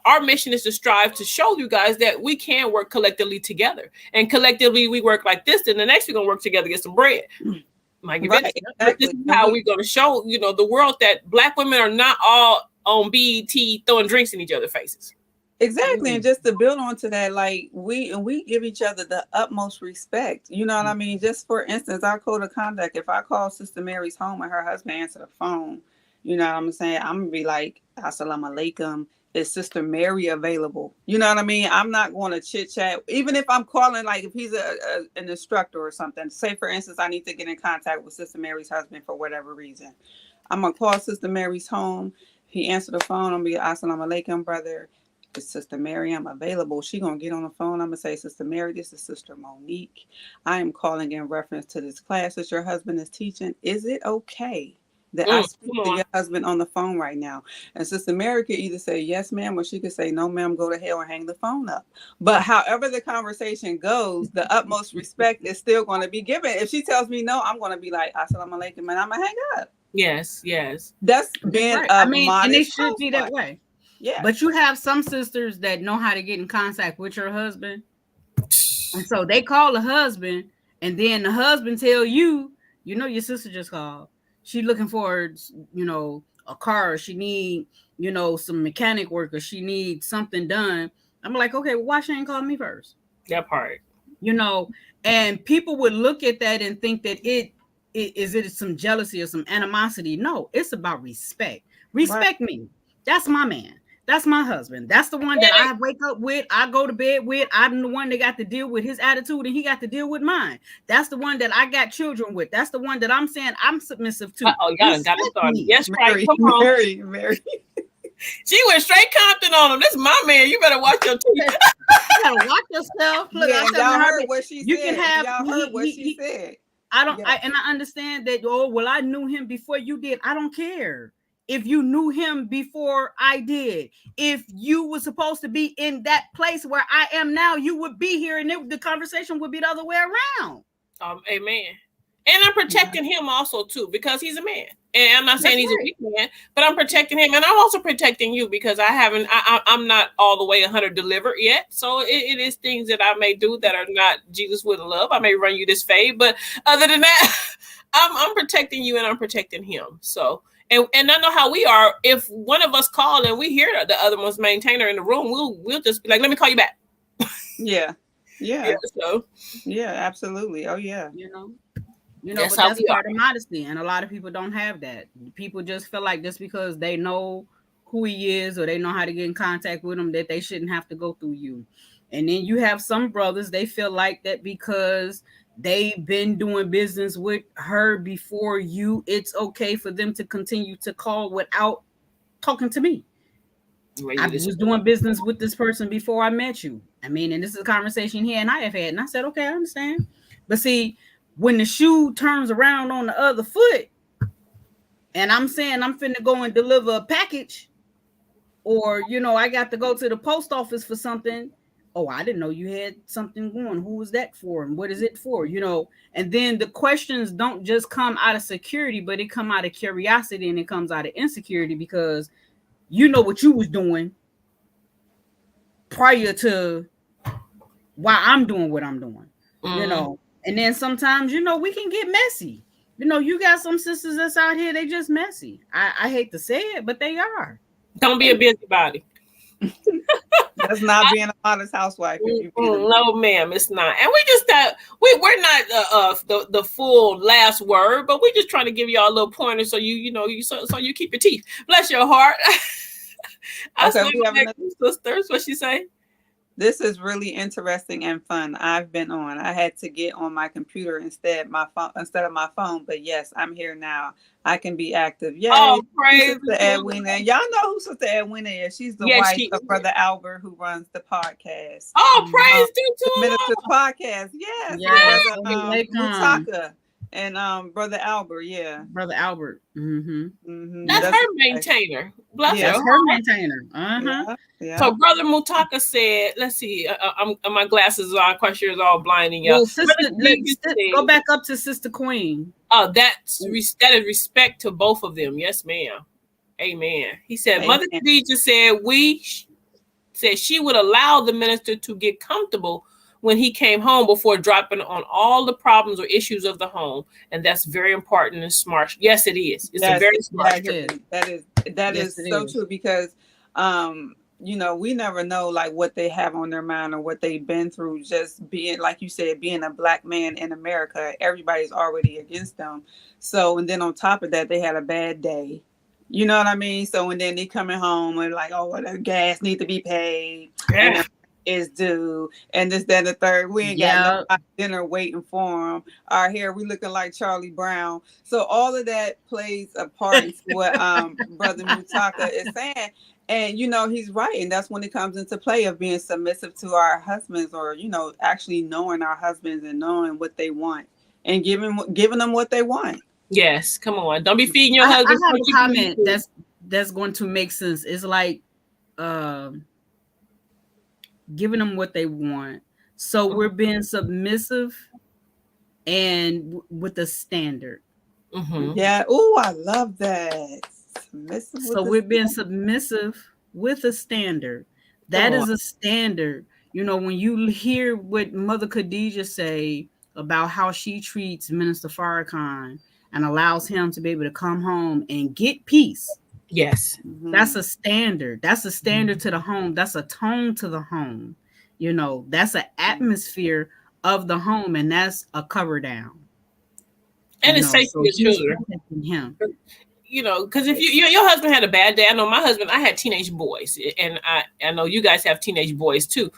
our mission is to strive to show you guys that we can work collectively together, and collectively we work like this. Then the next we're gonna work together to get some bread. Might give Right. it, but this is how we're gonna show the world that Black women are not all on BET throwing drinks in each other's faces. Exactly. And just to build on to that, like we give each other the utmost respect. You know what I mean? Just for instance, our code of conduct, if I call Sister Mary's home and her husband answer the phone, you know what I'm saying? I'm gonna be like, Assalamu alaikum. Is Sister Mary available? You know what I mean? I'm not going to chit chat, even if I'm calling, like if he's an instructor or something. Say, for instance, I need to get in contact with Sister Mary's husband for whatever reason. I'm going to call Sister Mary's home. He answered the phone. I'm going to be, Assalamu alaikum, brother. It's Sister Mary. I'm available. She going to get on the phone. I'm going to say, Sister Mary, this is Sister Monique. I am calling in reference to this class that your husband is teaching. Is it okay that I speak to your husband on the phone right now? And Sister Mary could either say yes, ma'am, or she could say no, ma'am, go to hell and hang the phone up. But however the conversation goes, the utmost respect is still going to be given. If she tells me no, I'm going to be like, Assalamu alaikum, and I'm going to hang up. Yes. That's being right. a and it should housewife. be that way. Yeah. But you have some sisters that know how to get in contact with your husband. And so they call the husband, and then the husband tell you, your sister just called. She looking for, a car. She need, some mechanic work, or she needs something done. I'm like, okay, well, why she ain't called me first? That part. And people would look at that and think that it some jealousy or some animosity. No, it's about respect. Respect me. That's my man. That's my husband. That's the one that I wake up with. I go to bed with. I'm the one that got to deal with his attitude, and he got to deal with mine. That's the one that I got children with. That's the one that I'm saying I'm submissive to. Oh, y'all got to start. Yes, Mary, right. Come on. Mary. She went straight Compton on him. This is my man. You better watch your teeth. You gotta watch yourself. Look, Yeah, y'all heard what she said. You can have. Y'all heard what she said. I understand that. Oh, well, I knew him before you did. I don't care if you knew him before I did. If you were supposed to be in that place where I am now, you would be here, and the conversation would be the other way around. Amen. And I'm protecting him also too, because he's a man. And I'm not saying he's a weak man, but I'm protecting him, and I'm also protecting you because I'm not all the way 100 delivered yet. So it is things that I may do that are not Jesus would love. I may run you this fade, but other than that, I'm protecting you and I'm protecting him. So. And I know how we are. If one of us call and we hear the other one's maintainer in the room, we'll just be like, "Let me call you back." Yeah. So. Yeah, absolutely. Oh yeah. That's part of modesty, and a lot of people don't have that. People just feel like just because they know who he is or they know how to get in contact with him, that they shouldn't have to go through you. And then you have some brothers, they feel like that because they've been doing business with her before you, it's okay for them to continue to call without talking to me. I was doing business with this person before I met you. I mean, and this is a conversation he and I have had. And I said, okay, I understand. But see, when the shoe turns around on the other foot, and I'm saying I'm finna go and deliver a package, or, I got to go to the post office for something. Oh, I didn't know you had something going. Who was that for? And what is it for? And then the questions don't just come out of security, but it come out of curiosity, and it comes out of insecurity, because you know what you was doing prior to why I'm doing what I'm doing, and then sometimes, we can get messy. You got some sisters that's out here, they just messy. I hate to say it, but they are. Don't be a busybody. That's not being a modest housewife. No, ma'am, it's not. And we just we're not the full last word, but we're just trying to give y'all a little pointer so so you keep your teeth. Bless your heart. Okay, we have sisters. What she say? This is really interesting and fun. I had to get on my computer instead of my phone, but yes, I'm here now. I can be active. Yeah. Oh, praise Sister Edwina. And y'all know who Sister Edwina is. She's the wife of Brother Albert, who runs the podcast. Oh, praise to Minister's podcast. Yes. Brother Mutaka and Brother Albert. Yeah. Brother Albert. That's her maintainer. Bless her. That's her maintainer. Yeah. So Brother Mutaka said, let's see, my glasses are, I'm quite sure, is all blinding y'all. Well, sister, go back up to Sister Queen. Oh, that is respect to both of them. Yes, ma'am. Amen. He said, Amen. Mother Khadijah said she would allow the minister to get comfortable when he came home before dropping on all the problems or issues of the home. And that's very important and smart. Yes, it is. It's a very smart. That is so true, because we never know like what they have on their mind or what they've been through. Just being, like you said, being a Black man in America, everybody's already against them. So, and then on top of that, they had a bad day. You know what I mean? So, and then they coming home and like, oh, well, the gas need to be paid. Yeah. Is due, and this, that, and the third. We ain't got no dinner waiting for them. Our hair, we looking like Charlie Brown. So all of that plays a part in what Brother Mutaka is saying. And he's right, and that's when it comes into play of being submissive to our husbands, or actually knowing our husbands and knowing what they want and giving them what they want. Yes, come on, don't be feeding your husband. I have a comment that's going to make sense. It's like giving them what they want. So we're being submissive and with a standard. Yeah. Oh, I love that. So we're being submissive with a standard. That is a standard. When you hear what Mother Khadijah say about how she treats Minister Farrakhan and allows him to be able to come home and get peace. Yes. That's a standard. That's a standard to the home. That's a tone to the home. That's an atmosphere of the home, and that's a cover down. And it's safe for your children. Him. Because if your husband had a bad day, I know my husband, I had teenage boys, and I know you guys have teenage boys too.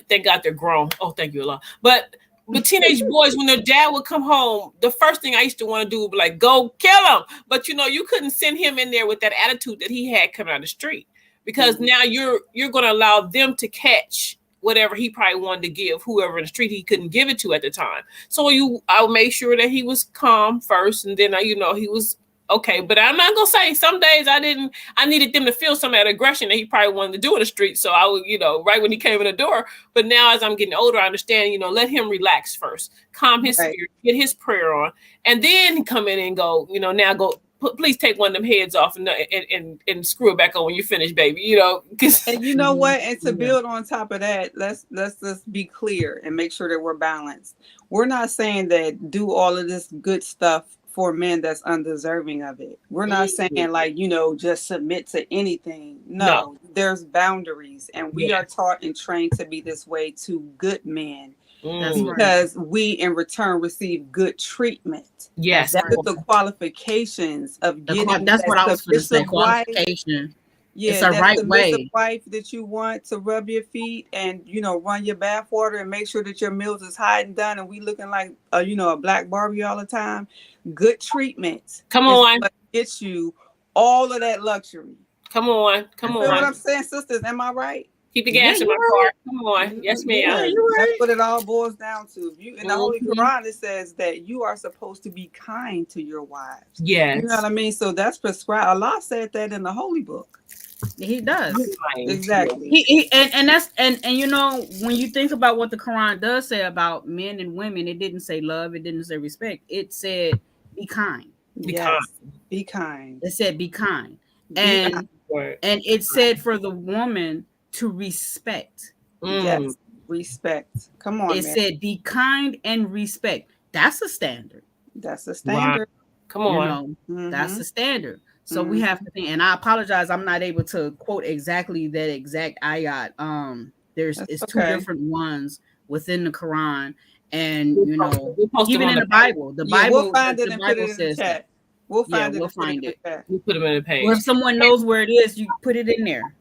Thank God they're grown. Oh, thank you, Allah. But with teenage boys, when their dad would come home, the first thing I used to want to do would be like, go kill him. But you couldn't send him in there with that attitude that he had coming out of the street, because now you're going to allow them to catch whatever he probably wanted to give whoever in the street he couldn't give it to at the time. So I would make sure that he was calm first, and then he was okay. But I'm not gonna say some days I needed them to feel some of that aggression that he probably wanted to do in the street. So I would, right when he came in the door. But now as I'm getting older, I understand, let him relax first, calm his spirit, get his prayer on, and then come in and go, now go, please take one of them heads off and screw it back on when you finish, baby. And you know what? And to build on top of that, let's just be clear and make sure that we're balanced. We're not saying that do all of this good stuff for men that's undeserving of it. We're not saying like, just submit to anything. No. There's boundaries, and we are taught and trained to be this way to good men. That's because we in return receive good treatment. Yes. That's the qualifications of getting that's what I was going to say, qualification. Yeah, it's a right way. Wife that you want to rub your feet and run your bath water and make sure that your meals is hot and done, and we looking like a black Barbie all the time. Good treatment. Come on, what gets you all of that luxury. Come on. You feel what I'm saying, sisters? Am I right? Keep the gas in my car. Come on. Yes, ma'am. Yeah, that's what it all boils down to. In the Holy Quran, it says that you are supposed to be kind to your wives. Yes. You know what I mean? So that's prescribed. Allah said that in the Holy Book. He does. Exactly. And that's and you know, when you think about what the Quran does say about men and women, it didn't say love, it didn't say respect. It said be kind. Be kind. It said be kind. And it said for the woman to respect. Yes, respect. Come on. It said be kind and respect. That's a standard. That's a standard. Wow. Come on. You know, that's a standard. So we have to think, and I apologize, I'm not able to quote exactly that exact ayat. It's two different ones within the Quran, and you know, even in the Bible. The Bible, we'll find it and put it in the chat. We'll find it. We'll put them in the page. Or if someone knows where it is, you put it in there.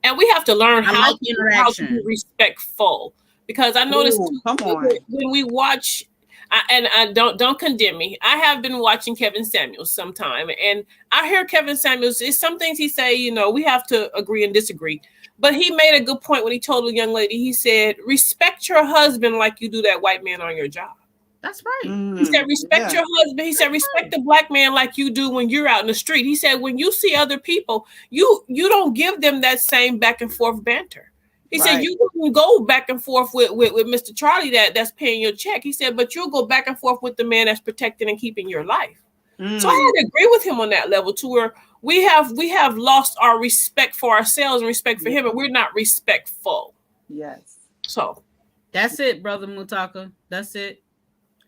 And we have to learn how to be respectful, because I noticed when we watch. I don't condemn me. I have been watching Kevin Samuels sometime, and I hear Kevin Samuels. It's some things he say, you know, we have to agree and disagree. But he made a good point when he told a young lady. He said, "Respect your husband like you do that white man on your job." That's right. He said, "Respect your husband." He said, "Respect the black man like you do when you're out in the street." He said, "When you see other people, you don't give them that same back and forth banter." He said, "You can go back and forth with Mr. Charlie that's paying your check." He said, "But you'll go back and forth with the man that's protecting and keeping your life." So I had to agree with him on that level, to where we have lost our respect for ourselves and respect for him, and we're not respectful. Yes. So that's it, Brother Mutaka. That's it.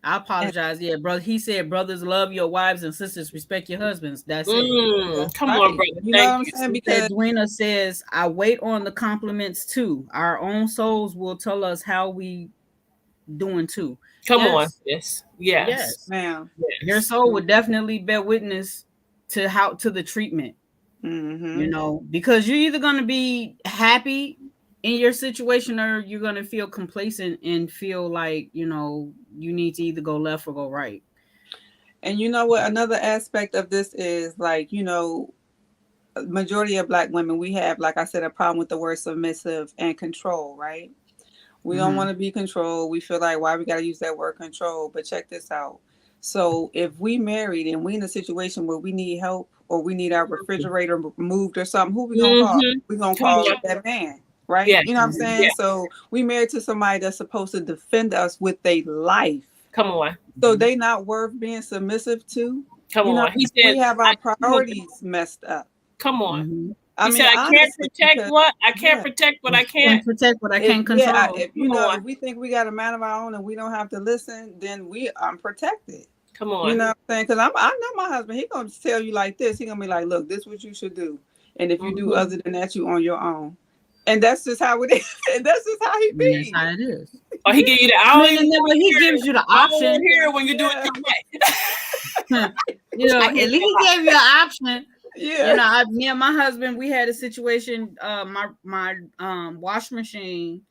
I apologize. Yeah, brother. He said, "Brothers, love your wives, and sisters, respect your husbands." That's it. Come on, brother. You know what I'm saying? Because Edwina says, "I wait on the compliments too. Our own souls will tell us how we doing too." Come on, yes, ma'am. Your soul would definitely bear witness to the treatment. You know, because you're either going to be happy in your situation, or you're going to feel complacent and feel like, you know, you need to either go left or go right. And you know what? Another aspect of this is, like, you know, majority of Black women, we have, like I said, a problem with the word submissive and control, right? We don't want to be controlled. We feel like, why we got to use that word control? But check this out. So if we married and we in a situation where we need help, or we need our refrigerator moved or something, who we going to call? We going to call that man. Right? Yeah. You know what I'm saying? Yeah. So we married to somebody that's supposed to defend us with their life. Come on. So they not worth being submissive to? Come on. He said, we have our priorities messed up. Come on. He said, I can't protect what? I can't protect what I can't. Protect what I can't control. Yeah, if we think we got a man of our own and we don't have to listen, then we unprotected. Come on. You know what I'm saying? Because I know my husband, he going to tell you like this. He going to be like, look, this is what you should do. And if you do other than that, you on your own. And that's just how it is. And that's just how he be. That's how it is. Or he give you the he gives you the option here when you do it your way. You know, at least he gave you the option. Yeah. You know, me and my husband, we had a situation. My wash machine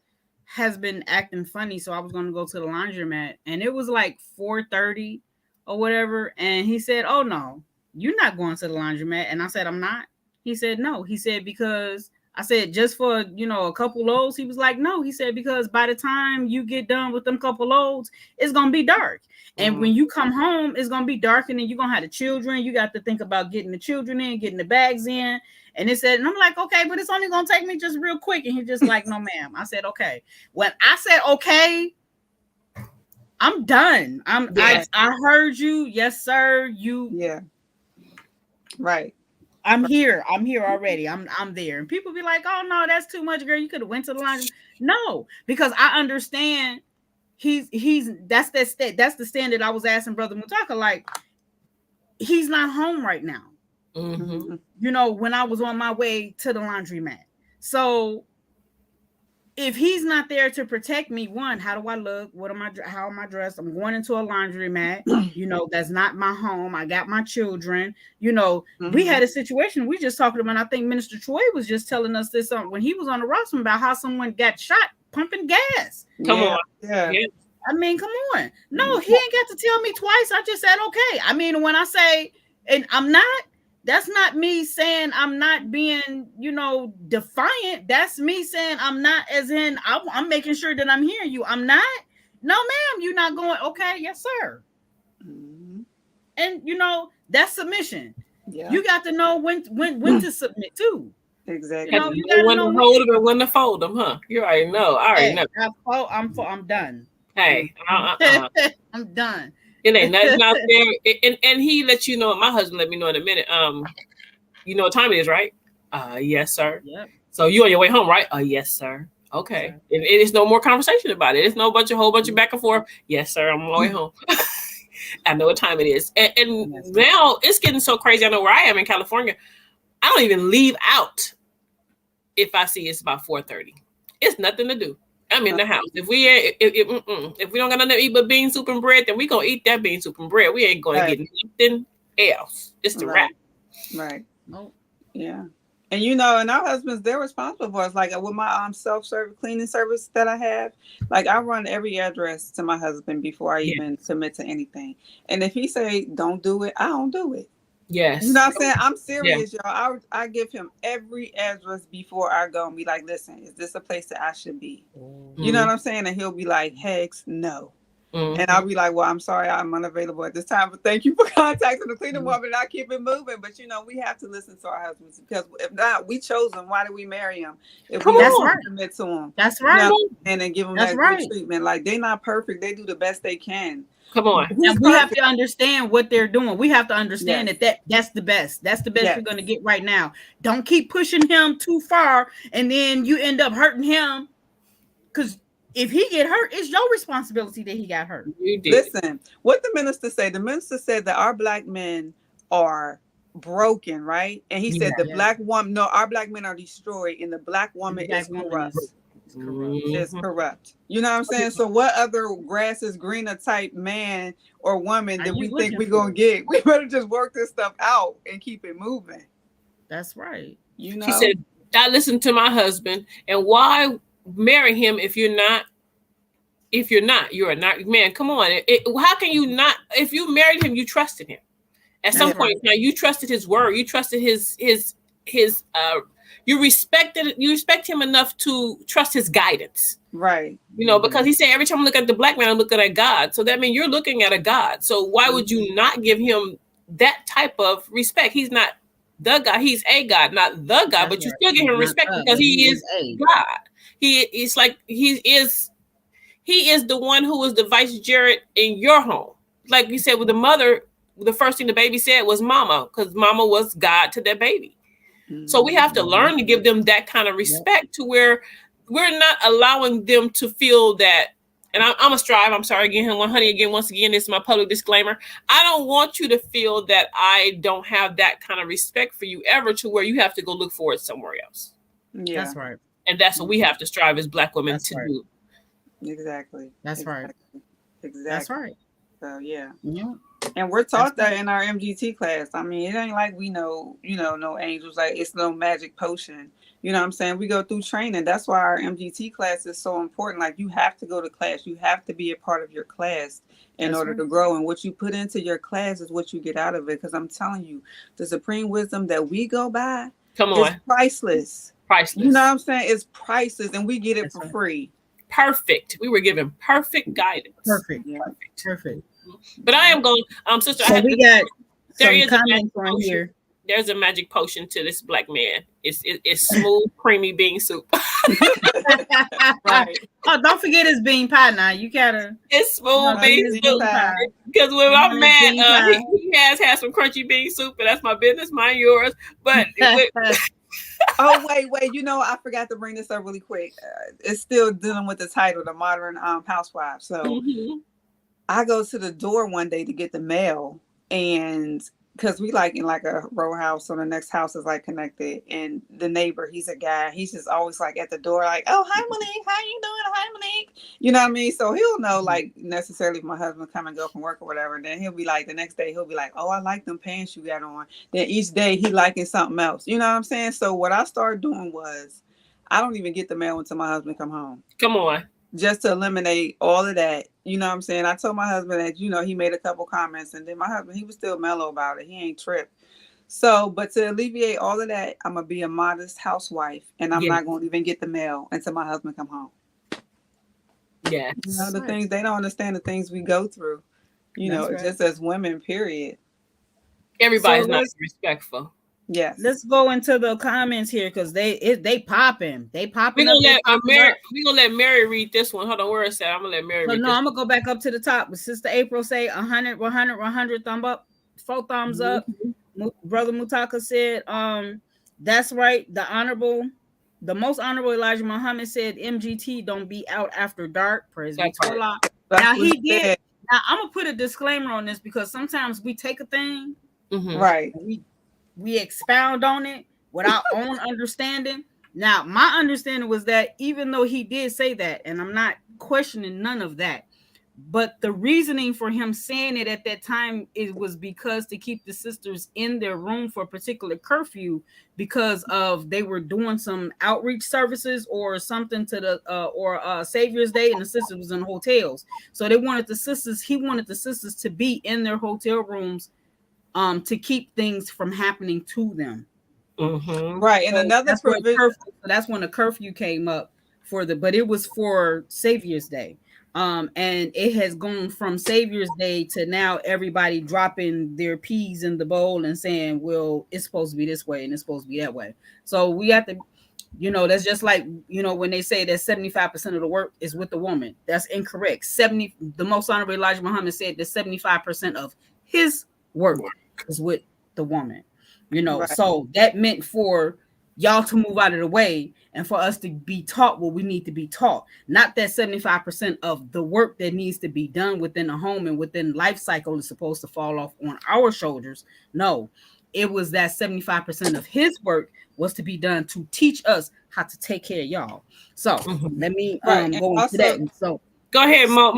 has been acting funny, so I was going to go to the laundromat, and it was like 4:30 or whatever. And he said, "Oh no, you're not going to the laundromat." And I said, "I'm not." He said, "No." He said, "Because." I said, "Just for, you know, a couple loads?" He was like, "No." He said, "Because by the time you get done with them couple loads, it's going to be dark. And when you come home, it's going to be dark, and then you're going to have the children. You got to think about getting the children in, getting the bags in." And he said, and I'm like, "Okay, but it's only going to take me just real quick." And he just like, "No, ma'am." I said, "Okay." When I said, "Okay," I'm done. I heard you. Yes, sir. Yeah. Right. I'm here already. I'm there. And people be like, "Oh no, that's too much, girl. You could have went to the laundry." No, because I understand that's the standard I was asking Brother Mutaka. Like, he's not home right now. You know, when I was on my way to the laundromat. So if he's not there to protect me, one, how do I look? How am I dressed? I'm going into a laundromat. You know, that's not my home. I got my children. You know, we had a situation. We just talked about, I think Minister Troy was just telling us this when he was on the rostrum about how someone got shot pumping gas. Come on. Yeah. I mean, come on. No, he ain't got to tell me twice. I just said, okay. I mean, when I say, and I'm not, That's not me saying I'm not being, defiant. That's me saying I'm not, as in I'm making sure that I'm hearing you. I'm not. No, ma'am, you're not going. Okay, yes, sir. Mm-hmm. And that's submission. Yeah. You got to know when to submit too. Exactly. You got to know when to hold them and when to fold them, huh? You already know. I already know. I'm done. Hey, I'm done. It ain't nothing out there. And he let you know. My husband let me know in a minute. You know what time it is, right? Yes, sir. Yep. So you on your way home, right? Yes, sir. Okay. It is no more conversation about it. It's no whole bunch of back and forth. Yes, sir. I'm on my way home. I know what time it is. And now it's getting so crazy. I know where I am in California. I don't even leave out if I see it's about 4:30. It's nothing to do. I'm in the house. If we don't got nothing to eat but bean soup and bread, then we gonna eat that bean soup and bread. We ain't gonna get nothing else. It's the wrap. Right. Oh, yeah. And and our husbands, they're responsible for us. Like with my self-service cleaning service that I have, like I run every address to my husband before I even submit to anything. And if he say don't do it, I don't do it. Yes. You know what I'm saying? I'm serious, y'all. I give him every address before I go and be like, listen, is this a place that I should be? Mm-hmm. You know what I'm saying? And he'll be like, hex, no. Mm-hmm. And I'll be like, well, I'm sorry, I'm unavailable at this time, but thank you for contacting the cleaning woman, and I keep it moving. But we have to listen to our husbands, because if not, we chose them. Why did we marry them? If we don't commit to them, that's right. And then give them that good treatment. Like, they're not perfect; they do the best they can. Come on. And we have to understand what they're doing. We have to understand that's the best. That's the best you're going to get right now. Don't keep pushing him too far, and then you end up hurting him. Because if he get hurt, it's your responsibility that he got hurt. You did. Listen, what the minister said. The minister said that our black men are broken, right? And he said black woman, no, our black men are destroyed, and the black woman is corrupt. Is corrupt. You know what I'm saying? So what other grass is greener type man or woman that we think we're gonna get? We better just work this stuff out and keep it moving. That's right. She said, I listen to my husband, and why marry him if you're not man, come on. How can you not? If you married him, you trusted him. At some point now, you trusted his word, you trusted his you respect him enough to trust his guidance. Right. Because he said every time I look at the black man, I'm looking at God. So that means you're looking at a God. So why would you not give him that type of respect? He's not the God. He's a God, not the God, but you still give him respect because he is God. He is the one who was the vicegerent in your home. Like you said with the mother, the first thing the baby said was mama, because mama was God to that baby. So we have to learn to give them that kind of respect to where we're not allowing them to feel that. And I'm going to strive. I'm sorry again, honey, again, once again, this is my public disclaimer. I don't want you to feel that I don't have that kind of respect for you ever to where you have to go look for it somewhere else. Yeah, that's right. And that's what we have to strive as black women to do. Exactly. That's right. Exactly. That's right. So yeah. And we're taught that in our MGT class. I mean, it ain't like we know, no angels. Like, it's no magic potion. You know what I'm saying? We go through training. That's why our MGT class is so important. Like, you have to go to class. You have to be a part of your class in order to grow. And what you put into your class is what you get out of it. Because I'm telling you, the supreme wisdom that we go by is priceless. Priceless. You know what I'm saying? It's priceless, and we get it for free. Perfect. We were given perfect guidance. Perfect. But I am going, sister. So we got some comments on here. There's a magic potion to this black man. It's smooth, creamy bean soup. Right. Oh, don't forget his bean pie now. You gotta. It's smooth bean soup. Because when I'm mad, he has had some crunchy bean soup, and that's my business, mine yours. But oh wait, I forgot to bring this up really quick. It's still dealing with the title, the modern housewife. So I go to the door one day to get the mail, and because we like in like a row house, so the next house is like connected, and the neighbor, he's a guy, he's just always like at the door, like, oh, hi Monique, how you doing? Hi Monique, you know what I mean? So he'll know, like, necessarily if my husband come and go from work or whatever, and then he'll be like, the next day he'll be like, oh, I like them pants you got on. Then each day he liking something else, you know what I'm saying? So what I started doing was, I don't even get the mail until my husband come home. Come on. Just to eliminate all of that. You know what I'm saying? I told my husband that, he made a couple comments, and then my husband, he was still mellow about it. He ain't tripped. So, but to alleviate all of that, I'm gonna be a modest housewife, and I'm not gonna even get the mail until my husband come home. Yes. You know, the things they don't understand, the things we go through. You know, just as women, period. Everybody's not respectful. Yes. Let's go into the comments here because they popping. They popping. We're gonna let Mary read this one. Hold on, where is that? I'm gonna let Mary read this. No, I'm gonna go back up to the top. But Sister April say 100, 100, 100 thumb up, 4 thumbs up. Brother Mutaka said, that's right. The most honorable Elijah Muhammad said, MGT don't be out after dark. Praise be to Allah. Now he did. Now I'm gonna put a disclaimer on this because sometimes we take a thing, right? We expound on it with our own understanding. Now, my understanding was that even though he did say that, and I'm not questioning none of that, but the reasoning for him saying it at that time, it was because to keep the sisters in their room for a particular curfew because of they were doing some outreach services or something to the Savior's Day, and the sisters was in hotels. So he wanted the sisters to be in their hotel rooms to keep things from happening to them. Right. And so another provision. That's when the curfew came up but it was for Savior's Day. And it has gone from Savior's Day to now everybody dropping their peas in the bowl and saying, well, it's supposed to be this way and it's supposed to be that way. So we have to, that's just like, when they say that 75% of the work is with the woman. That's incorrect. The most honorable Elijah Muhammad said that 75% of his work is with the woman, right. So that meant for y'all to move out of the way and for us to be taught what we need to be taught. Not that 75% of the work that needs to be done within the home and within life cycle is supposed to fall off on our shoulders. No, it was that 75% of his work was to be done to teach us how to take care of y'all. So let me go into that. And so go ahead, Mo.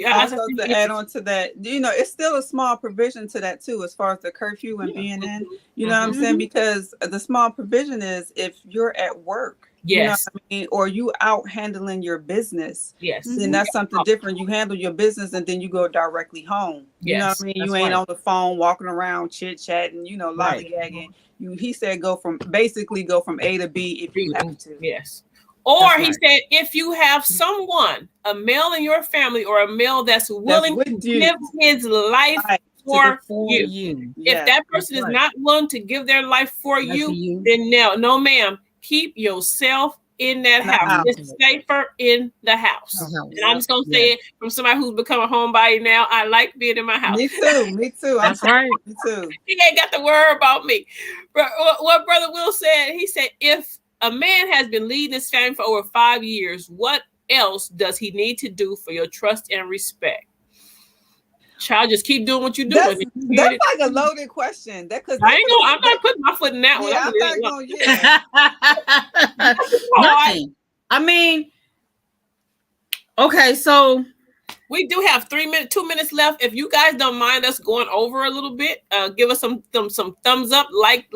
Also to add on to that, it's still a small provision to that too, as far as the curfew and being in. You know what I'm saying? Because the small provision is if you're at work, you know what I mean, or you out handling your business. Then that's something different. You handle your business and then you go directly home. You know what I mean? You ain't on the phone walking around chit chatting, lollygagging. He said go from A to B if you have to. Or he said, if you have someone, a male in your family or a male that's willing to give his life for you. If that person is not willing to give their life for you, then no, ma'am, keep yourself in that house. It's safer in the house. And I'm just going to say it from somebody who's become a homebody now. I like being in my house. Me too. That's right. Me too. He ain't got to worry about me. But what Brother Will said, he said, if a man has been leading his family for over 5 years, what else does he need to do for your trust and respect? Child, just keep doing what you're doing. That's like a loaded question. I'm not putting my foot in that one. I'm not going. Nothing. I mean, okay, so we do have 2 minutes left. If you guys don't mind us going over a little bit, give us some thumbs up, like,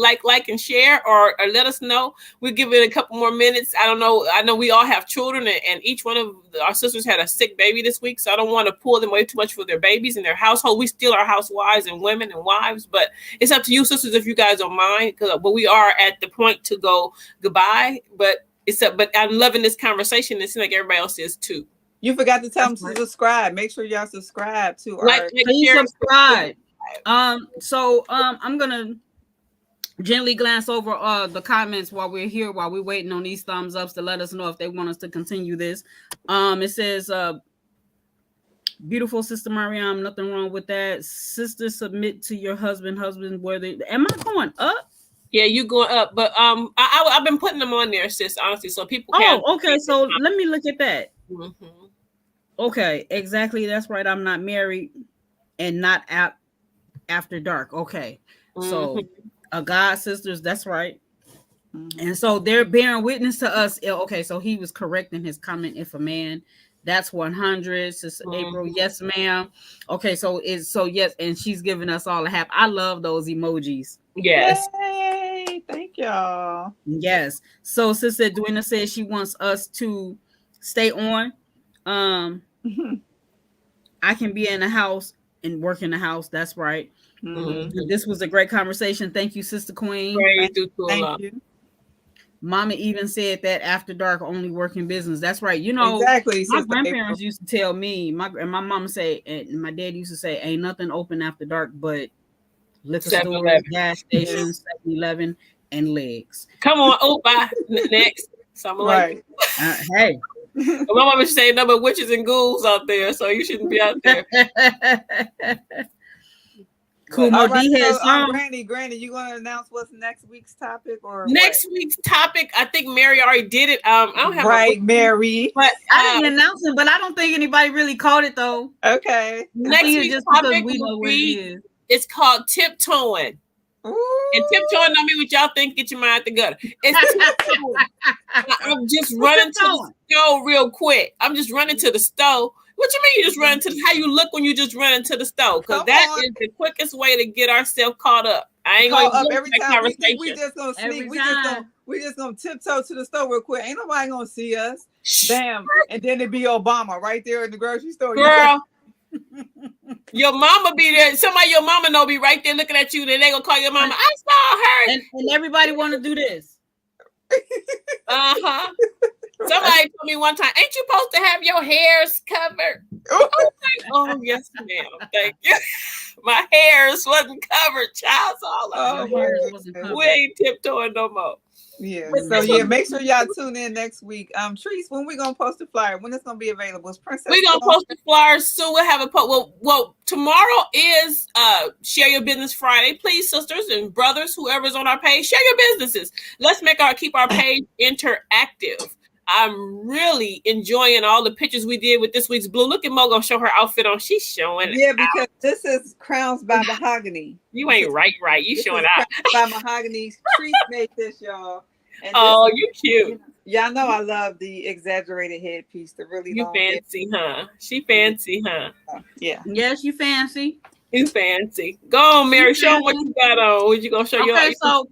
and share, or let us know. We'll give it a couple more minutes. I don't know. I know we all have children, and each one of our sisters had a sick baby this week, so I don't want to pull them away too much for their babies and their household. We still are housewives and women and wives, but it's up to you, sisters, if you guys don't mind. But we are at the point to go goodbye. But I'm loving this conversation. It seems like everybody else is too. You forgot to tell them to subscribe. Make sure y'all subscribe to our. Please subscribe. So I'm gonna gently glance over the comments while we're here, while we're waiting on these thumbs ups to let us know if they want us to continue this. It says, "Beautiful Sister Mariam, nothing wrong with that. Sister, submit to your husband. Whether am I going up? Yeah, you going up, but I've been putting them on there, sis. Honestly, so people. Okay. So let me look at that. Okay, exactly. That's right. I'm not married and not out after dark. Okay. So God sisters, that's right. And so they're bearing witness to us. Okay, so he was correct in his comment. If a man, that's 100. Sister April, yes, ma'am. Okay, so yes, and she's giving us all a half. I love those emojis. Yes. Yay, thank y'all. Yes. So Sister Edwina says she wants us to stay on. I can be in the house and work in the house. That's right. Mm-hmm. This was a great conversation. Thank you, Sister Queen. Thank you. Mama even said that after dark only work in business. That's right. You know, exactly. My grandparents used to tell me, my mama say, and my dad used to say, ain't nothing open after dark but liquor stores, gas stations, 7-Eleven, and legs. Come on, oh bye. Next. Right. Hey. My mama say no but witches and ghouls out there, so you shouldn't be out there. Cool. All right, so, Granny, you gonna announce what's next week's topic or next week's topic? I think Mary already did it. I don't have Mary, but I didn't announce it. But I don't think anybody really caught it though. Okay. Next week's topic we know what it is. It's called tiptoeing. Ooh. And tiptoeing don't mean what y'all think. Get your mind out the gutter. It's tiptoeing. I'm just running to the stove real quick. I'm just running to the stove. What you mean you just run to how you look when you just run into the stove? Because that is the quickest way to get ourselves caught up. I ain't going to every time we think we just gonna sneak. We just gonna tiptoe to the store real quick. Ain't nobody gonna see us. Bam. And then it be Obama right there in the grocery store. Girl. Your mama be there. Somebody your mama know be right there looking at you. Then they gonna call your mama. I saw her. And everybody want to do this. Uh-huh. Somebody told me one time, ain't you supposed to have your hairs covered? Oh, yes, ma'am. Thank you. My hairs wasn't covered, child. So we ain't tiptoeing no more. Yeah. So make sure y'all tune in next week. Trees, when we gonna post the flyer? When it's gonna be available? It's Princess. We're gonna post the flyer soon. We'll have a post. Well, tomorrow is Share Your Business Friday. Please, sisters and brothers, whoever's on our page, share your businesses. Let's keep our page interactive. I'm really enjoying all the pictures we did with this week's Blue. Look at Mo gonna show her outfit on. She's showing it. Yeah, because this is Crowns by Mahogany. You ain't right. You showing out. By Mahogany. Trees made this, y'all. And you cute. Y'all know I love the exaggerated headpiece. The really you fancy, huh? She fancy, huh? Yeah. Yes, you fancy. You fancy. Go on, Mary. Show them what you got on. What you gonna show you? Okay, so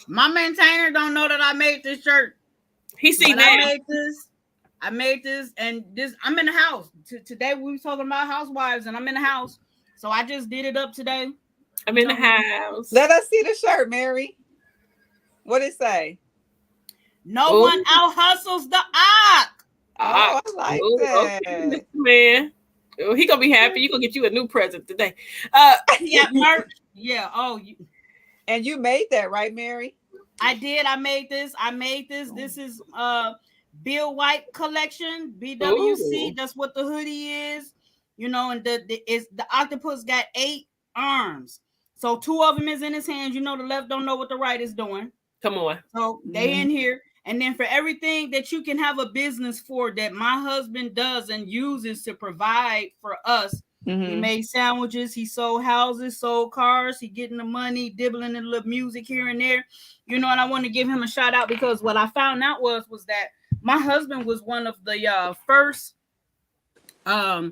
my maintainer don't know that I made this shirt. He see that. I made this, and this. I'm in the house. Today we were talking about housewives, and I'm in the house, so I just did it up today. I'm in the house. Let us see the shirt, Mary. What it say? No one out hustles the ox. Oh, I like that. Okay, man. He gonna be happy. You gonna get you a new present today. Yeah, merch. Yeah. Oh, and you made that, right, Mary? I did. I made this. This is Bill White collection, BWC. Ooh. That's what the hoodie is. You know, and the octopus got 8 arms. So 2 of them is in his hands. You know, the left don't know what the right is doing. Come on. So they in here. And then for everything that you can have a business for that my husband does and uses to provide for us. He made sandwiches, he sold houses, sold cars, he getting the money, dibbling a little music here and there. You know, and I want to give him a shout out because what I found out was that my husband was one of the first was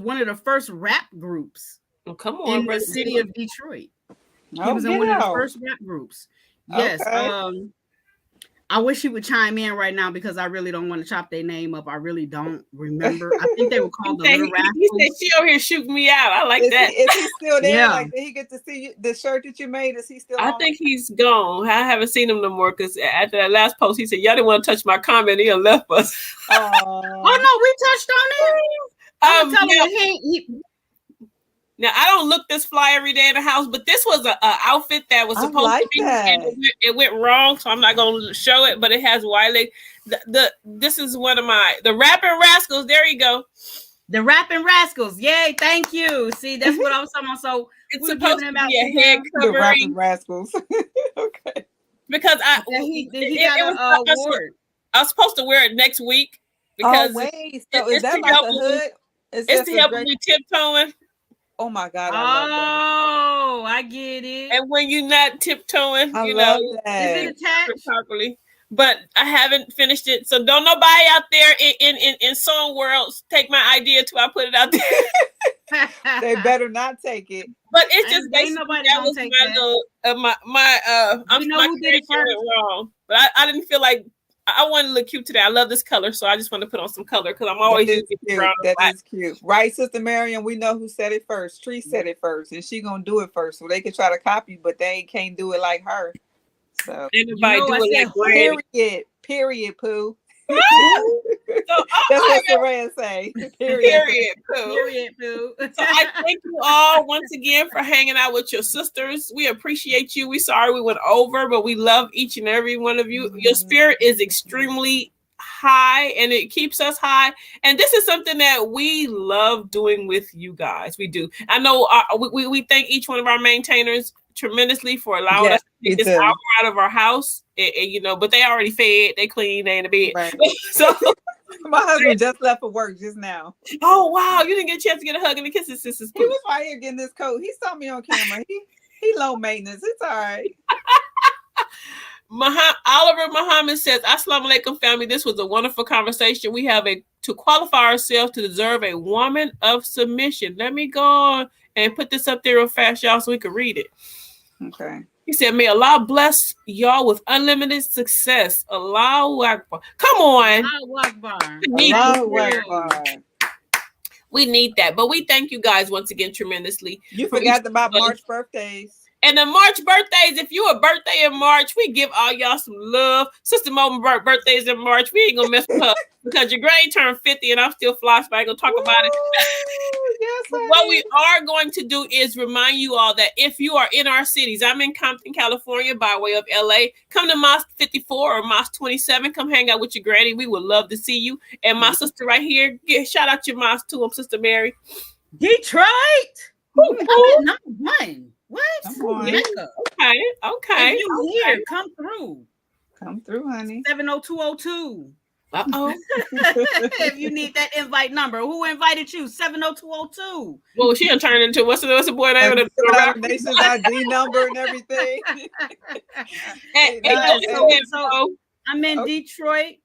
one of the first rap groups in the city of Detroit. He was in one of the first rap groups. Yes. Okay. I wish he would chime in right now because I really don't want to chop their name up. I really don't remember. I think they were called the Little Rascals. He said she over here shooting me out. I like that. Is he still there? Yeah. Like, did he get to see the shirt that you made? Is he still on? I think he's gone. I haven't seen him no more because after that last post, he said, y'all didn't want to touch my comment. He left us. Oh, no, we touched on it. Now, I don't look this fly every day in the house, but this was an outfit that was supposed to be, and it went wrong, so I'm not going to show it, but it has wide leg. This is one of the Rapping Rascals. There you go. The Rapping Rascals. Yay, thank you. See, that's what I was talking about. So it's supposed to be a head covering. The Rapping Rascals. Okay. Because I was supposed to wear it next week. Because so is that like the hood? It's to help me tiptoeing. Oh my God! I get it. And when you're not tiptoeing, is it attached properly? But I haven't finished it, so don't nobody out there in sewing world take my idea till I put it out there. They better not take it. But it's just basically that was my little my. You know who did it first? Wrong, but I didn't feel like I want to look cute today. I love this color, so I just want to put on some color because I'm always cute. brown. That is cute, right, Sister Marion? We know who said it first. Tree said it first, and she gonna do it first, so they can try to copy, but they can't do it like her. So anybody do it like period, Pooh. So, that's what Saran say. Period, Pooh. Period, Pooh. So I thank you all once again for hanging out with your sisters. We appreciate you. We sorry we went over, but we love each and every one of you. Your spirit is extremely high and it keeps us high. And this is something that we love doing with you guys. We do. I know we thank each one of our maintainers tremendously for allowing us to take this hour out of our house. And, but they already fed, they clean, they in the bed. Right. So my husband just left for work just now. Oh wow, you didn't get a chance to get a hug and a kiss, sisters. He was right here getting this coat. He saw me on camera. He low maintenance. It's all right. Oliver Muhammad says, Assalamu alaikum, family. This was a wonderful conversation. We have to qualify ourselves to deserve a woman of submission. Let me go and put this up there real fast, y'all, so we can read it. Okay. He said, may Allah bless y'all with unlimited success. Allahu Akbar. Come on. Allahu Akbar. Allahu Akbar. We need that. But we thank you guys once again tremendously. You forgot about March birthdays. And the March birthdays, if you a birthday in March, we give all y'all some love. Sister Mo birthdays in March. We ain't gonna mess with her because your grade turned 50 and I'm still fly, so I ain't gonna talk about it. Yes, what we are going to do is remind you all that if you are in our cities, I'm in Compton, California by way of LA. Come to Mosque 54 or Mosque 27. Come hang out with your granny. We would love to see you. And my sister right here, shout out your mosque to him, Sister Mary. Detroit. Number one. What? Okay. If you here, come through. Come through, honey. 70202. Uh-oh. If you need that invite number, who invited you? 70202. Well, she done turned into what's the boy name? Nation's ID number and everything. So I'm in Detroit,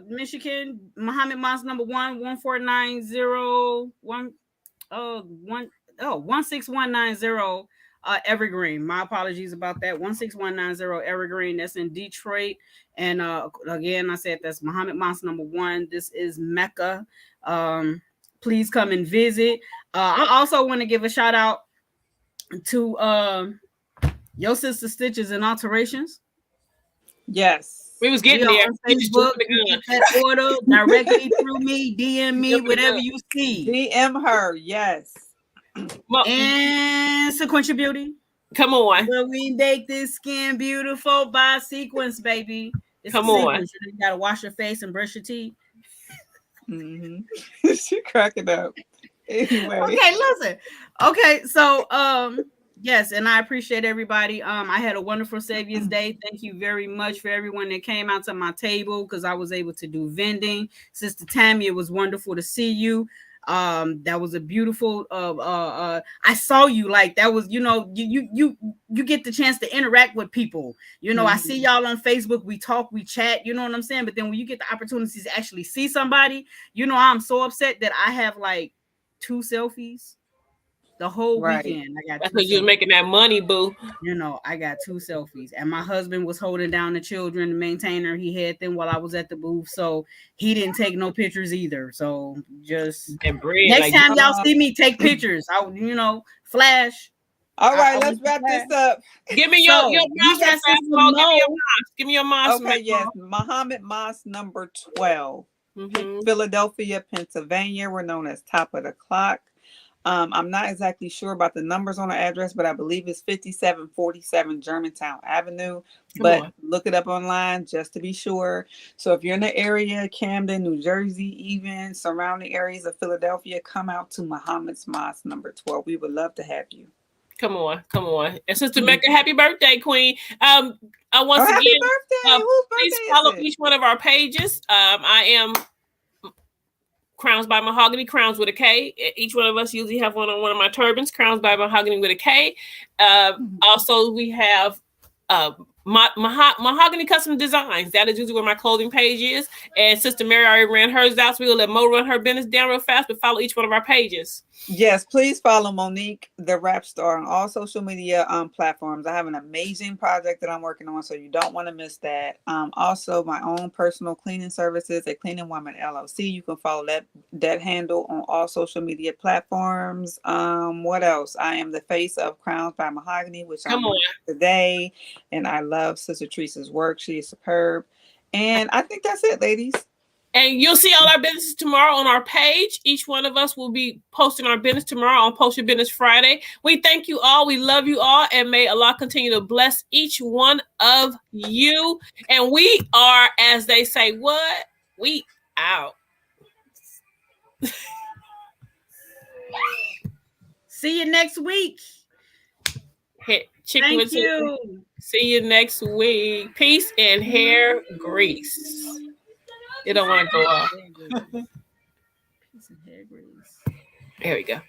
Michigan. Muhammad Mosque number 16190. Evergreen. My apologies about that. 16190 Evergreen. That's in Detroit. And again, I said that's Muhammad Mosque number 1. This is Mecca. Please come and visit. I also want to give a shout out to your sister Stitches and Alterations. Yes. We was getting there. On Facebook, get that order directly through me, DM me, whatever you see. DM her, yes. And Sequential Beauty. Come on. Will we make this skin beautiful by Sequence, baby? Come on. You gotta wash your face and brush your teeth. Mm-hmm. She cracking up. Anyway. Okay, listen. Okay, so yes, and I appreciate everybody. I had a wonderful Savior's Day. Thank you very much for everyone that came out to my table because I was able to do vending. Sister Tammy, it was wonderful to see you. That was a beautiful I saw you, like that was, you get the chance to interact with people. I see y'all on Facebook, we talk, we chat, you know what I'm saying? But then when you get the opportunities to actually see somebody, I'm so upset that I have like 2 selfies the whole weekend. I got that's because you was making that money, boo. I got 2 selfies, and my husband was holding down the children, the maintainer. He had them while I was at the booth, so he didn't take no pictures either. So just next time y'all see me, take pictures. I flash. All right, let's wrap this up. Give me your mosque. Give me your mosque. Okay, yes, Muhammad Mosque number 12, Philadelphia, Pennsylvania. We're known as Top of the Clock. I'm not exactly sure about the numbers on the address, but I believe it's 5747 Germantown Avenue. But look it up online just to be sure. So if you're in the area, Camden, New Jersey, even surrounding areas of Philadelphia, come out to Muhammad's Mosque number 12. We would love to have you. Come on. And Sister Mecca, happy birthday, Queen. Please follow each one of our pages. I am Crowns by Mahogany, Crowns with a K. Each one of us usually have one on one of my turbans, Crowns by Mahogany with a K. Also, we have Mahogany Custom Designs. That is usually where my clothing page is. And Sister Mary already ran hers out, so we'll let Mo run her business down real fast, but follow each one of our pages. Yes, please follow Monique, the rap star, on all social media platforms. I have an amazing project that I'm working on, so you don't want to miss that. Also, my own personal cleaning services, a Cleaning Woman LLC. You can follow that handle on all social media platforms. What else? I am the face of Crowns by Mahogany, which I'm on today, and I love Sister Teresa's work. She is superb. And I think that's it, ladies. And you'll see all our businesses tomorrow on our page. Each one of us will be posting our business tomorrow on Post Your Business Friday. We thank you all. We love you all. And may Allah continue to bless each one of you. And we are, as they say, what? We out. See you next week. Thank you. See you next week. Peace and hair grease. It don't want to go off. Peace and hair grease. There we go.